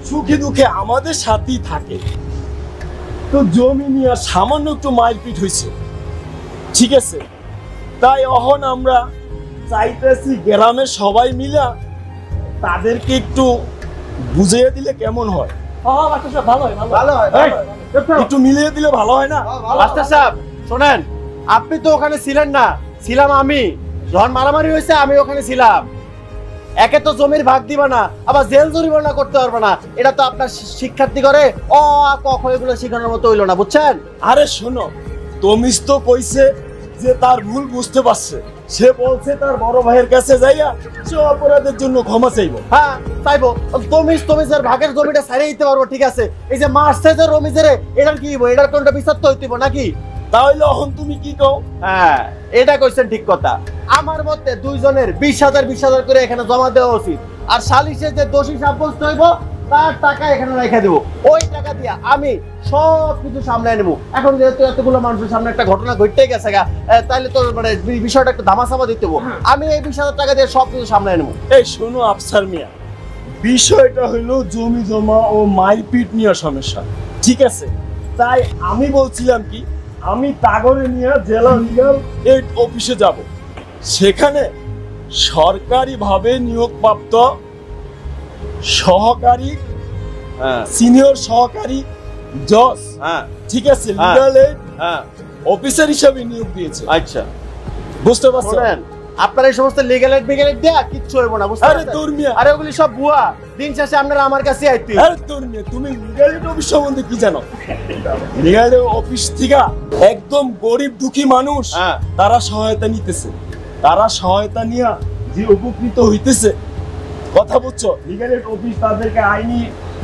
সুখে দুঃখে আমাদের সাথেই থাকে। তো জমি নিয়ে সামান্য একটু মারপিট হয়েছে, ঠিক আছে? তাই এখন আমরা চাইতেছি গ্রামের সবাই মিলা তাদেরকে একটু বুঝিয়ে দিলে কেমন হয়? একটু মিলিয়ে দিলে ভালো হয় না? মাস্টার সাহেব শোনেন, আপনি তো ওখানে ছিলেন না, ছিলাম আমি। যখন মারামারি হয়েছে আমি ওখানে ছিলাম। একে তো জমির ভাগ দিবা না, আবার জেল জরিমানা করতে পারবে না। এটা তো আপনার শিক্ষার্থী করে অ আ ক খ এগুলো শেখানোর মতো হইলো না, বুঝছেন? আরে শোনো, তমিস তো কইছে যে তার ভুল বুঝতে পারছে। সে বলছে তার বড় ভাইয়ের কাছে যাইয়া সে অপরাধের জন্য ক্ষমা চাইবো। হ্যাঁ চাইবো। তমিসের ভাগের জমিটা ছাড়িয়ে দিতে পারবো, ঠিক আছে। এই যে মারছে যে রমিজের, এটার কি হইব? এটার কোনটা বিচার তো হইতেব নাকি? তাহলে এখন তুমি কি কও? হ্যাঁ এটা কইছেন ঠিক কথা। আমার মতে দুইজনের 20,000 করে এখানে জমা দেওয়া উচিত। আর সালিশে যে দোষী সাব্যস্ত হইব তার টাকা এখানে রেখে দেবো। ওই টাকা দিয়া আমি সব কিছু সামলায় নেবো। এখন যেহেতু এতগুলো মানুষের সামনে একটা ঘটনা ঘটতেই গেছে গা, তাহলে তো মানে বিষয়টা একটু ধামাচাপা দিতে হবো। আমি এই 20,000 টাকা দিয়ে সব কিছু সামলায় নেবো। এই শোনো আফসার মিয়া, বিষয়টা হইলো জমি জমা ও মারপিট নিয়ে সমস্যা, ঠিক আছে? তাই আমি বলছিলাম কি, আমি তাগরে নিয়ে জেলা লিগ্যাল এইড অফিসে যাব। সেখানে সরকারিভাবে নিয়োগপ্রাপ্ত সহকারী, সিনিয়র সহকারী জজ, ঠিক আছে, লিগ্যাল এইড অফিসার হিসাবে নিয়োগ দিয়েছে। আচ্ছা বুঝতে পারছেন? আপনার এই সমস্ত লিগ্যাল এইড দেয়া কিচ্ছু হইব না, বুঝতে পারছেন? আরে তোর মিয়া, আরে ওগুলি সব ভুয়া। দিন শেষে আপনারা আমার কাছে আইতে। আরে তোর মিয়া, তুমি লিগ্যাল এইড অফিস সম্বন্ধে কি জানো? লিগ্যাল এইড অফিস থেকে একদম গরিব দুঃখী মানুষ তারা সহায়তা নিতেছে। তারা সহায়তা নিয়ে যে উপকৃত হইতেছে, কথা বুঝছো? লিগ্যাল এইড অফিস তাদেরকে আইনি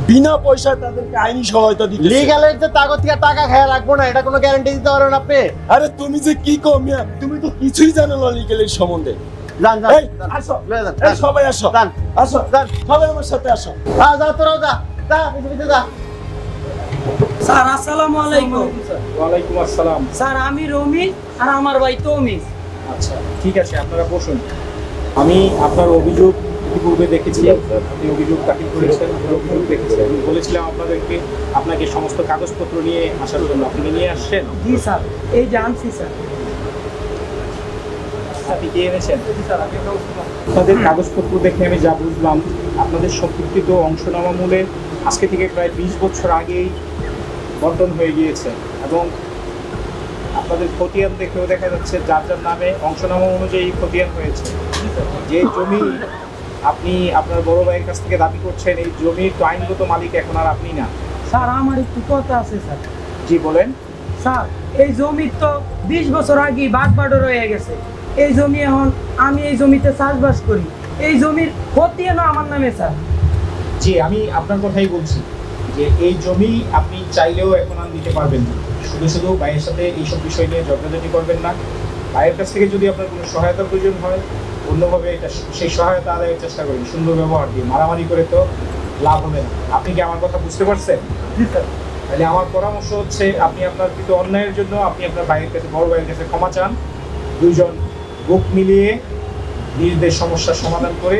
বিনা পয়সায় তাদেরকে আইনি সহায়তা দিতেছে। লিগ্যাল এইড যে তাগো থেকে টাকা খেয়ে রাখবো না, এটা কোনো গ্যারান্টি দিতে পারবেন আপনি? আরে তুমি যে কি কও মিয়া, তুমি তো কিছুই জানো না লিগ্যাল এইড সম্বন্ধে। যান যান, এই আসো, এই সবাই আসো, আসো, সবাই আমার সাথে আসো। যা তোরাও যা, যা যা। স্যার আসসালামু আলাইকুম। ওয়ালাইকুম আসসালাম। স্যার আমি রমিজ আর আমার ভাই তমিজ। আচ্ছা ঠিক আছে, আপনারা বসুন। আমি আপনার অভিযোগ ইতিপূর্বে দেখেছি, আপনি অভিযোগ দাখিল করেছেন, আপনার অভিযোগ দেখেছি। আমি বলেছিলাম আপনাকে সমস্ত কাগজপত্র নিয়ে আসার জন্য, আপনি নিয়ে আসছেন? জি স্যার, এই যে আনছি স্যার। আপনি কি এনেছেন? আপনাদের কাগজপত্র দেখে আমি যা বুঝলাম, আপনাদের সম্পর্কিত অংশনামা মূলে আজকে থেকে প্রায় 20 বছর আগেই বন্টন হয়ে গিয়েছে এবং আপনাদের খতিয়ান দেখেও দেখা যাচ্ছে যার যার নামে অংশনামা অনুযায়ী খতিয়ান হয়েছে। যে জমি আপনি আপনার বড় ভাইয়ের কাছ থেকে দাবি করছেন এই জমির তো আইনগত মালিক এখন আর আপনি না। স্যার আমার একটু কথা আছে স্যার। জি বলেন। স্যার এই জমি তো 20 বছর আগে বাটবাড় হয়ে গেছে। এই জমি এখন আমি এই জমিতে চাষবাস করি, এই জমির খতিয়ান আমার নামে স্যার। জি আমি আপনার কথাই বলছি যে এই জমি আপনি চাইলেও এখন আর নিতে পারবেন না। শুধু শুধু ভাইয়ের সাথে এইসব বিষয় নিয়ে ঝগড়াঝাটি করবেন না। ভাইয়ের কাছ থেকে যদি আপনার কোনো সহায়তার প্রয়োজন হয় অন্যভাবে এটা সেই সহায়তা আদায়ের চেষ্টা করুন, সুন্দর ব্যবহার দিয়ে। মারামারি করে তো লাভ হবে না। আপনি কি আমার কথা বুঝতে পারছেন? জি স্যার। তাহলে আমার পরামর্শ হচ্ছে আপনি আপনার কৃত অন্যায়ের জন্য আপনি আপনার ভাইয়ের কাছে, বড় ভাইয়ের কাছে ক্ষমা চান। দুইজন বুক মিলিয়ে নিজেদের সমস্যার সমাধান করে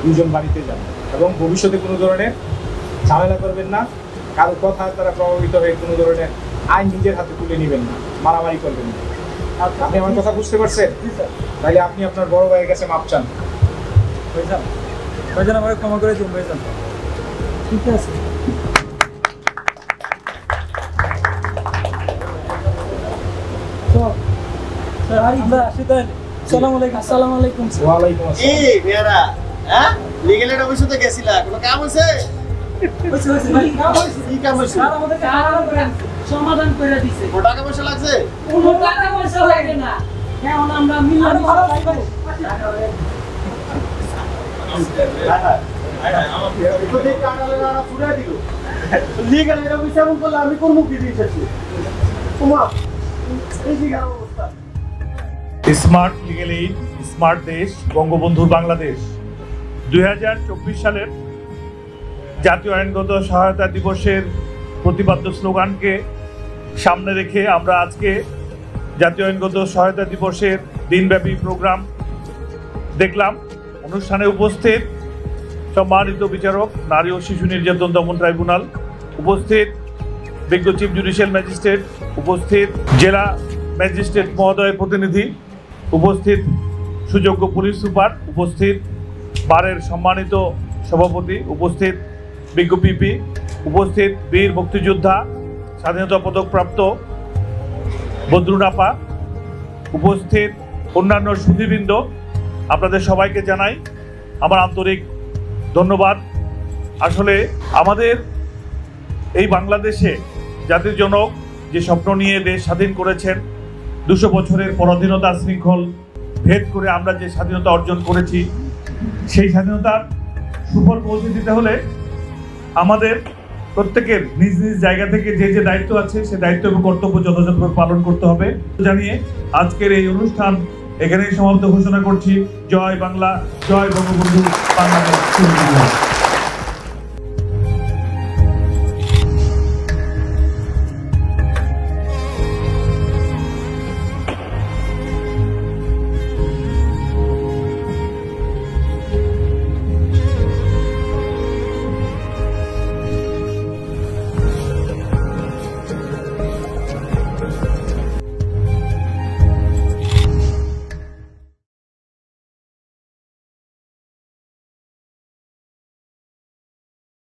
দুজন বাড়িতে যান এবং ভবিষ্যতে কোনো ধরনের ঝামেলা করবেন না। কারো কথা দ্বারা প্রভাবিত হয়ে কোনো ধরনের আইন নিজের হাতে তুলে নেবেন না, মারামারি করবেন না। আপনি আমার কথা বুঝতে পারছেন? তাহলে আপনি আপনার বড় ভাইয়ের কাছে মাপ চান। ভাইজান আমাকে ক্ষমা করে দিন ভাইজান। ঠিক আছে। আসসালামু আলাইকুম। ওয়ালাইকুম আসসালাম। এই মেয়েরা হ্যাঁ লিগ্যাল এড অফিসে তো গেছিলা, কোনো কাম হইছে? কি কাম হইছে? স্যার আমাদের সমাধান করে দিছে। কত টাকা পয়সা লাগছে? কোনো টাকা পয়সা লাগে না, এখন আমরা মিলামি লিগ্যাল এড অফিসে এমন করলে আমি কোন মুখে দিয়েছি? তোমার এই লিগ্যাল অবস্থা। স্মার্ট লিগ্যাল এইড, স্মার্ট দেশ, বঙ্গবন্ধুর বাংলাদেশ। 2024 সালের জাতীয় আইনগত সহায়তা দিবসের প্রতিপাদ্য স্লোগানকে সামনে রেখে আমরা আজকে জাতীয় আইনগত সহায়তা দিবসের দিনব্যাপী প্রোগ্রাম দেখলাম। অনুষ্ঠানে উপস্থিত সম্মানিত বিচারক, নারী ও শিশু নির্যাতন দমন ট্রাইব্যুনাল, উপস্থিত বিজ্ঞ চিফ জুডিশিয়াল ম্যাজিস্ট্রেট, উপস্থিত জেলা ম্যাজিস্ট্রেট মহোদয়ের প্রতিনিধি, উপস্থিত সুযোগ্য পুলিশ সুপার, উপস্থিত বারের সম্মানিত সভাপতি, উপস্থিত বিজ্ঞ পিপি, উপস্থিত বীর মুক্তিযোদ্ধা, স্বাধীনতা পদকপ্রাপ্ত বদরুনাপা, উপস্থিত অন্যান্য সুধীবৃন্দ, আপনাদের সবাইকে জানাই আমার আন্তরিক ধন্যবাদ। আসলে আমাদের এই বাংলাদেশে জাতির জনক যে স্বপ্ন নিয়ে দেশ স্বাধীন করেছেন, 200 বছরের পরাধীনতা শৃঙ্খল ভেদ করে আমরা যে স্বাধীনতা অর্জন করেছি, সেই স্বাধীনতার সুফল পৌঁছে দিতে হলে আমাদের প্রত্যেকের নিজ নিজ জায়গা থেকে যে যে দায়িত্ব আছে সে দায়িত্ব এবং কর্তব্য যথাযথভাবে পালন করতে হবে জানিয়ে আজকের এই অনুষ্ঠান এখানেই সমাপ্ত ঘোষণা করছি। জয় বাংলা, জয় বঙ্গবন্ধু বাংলাদেশ।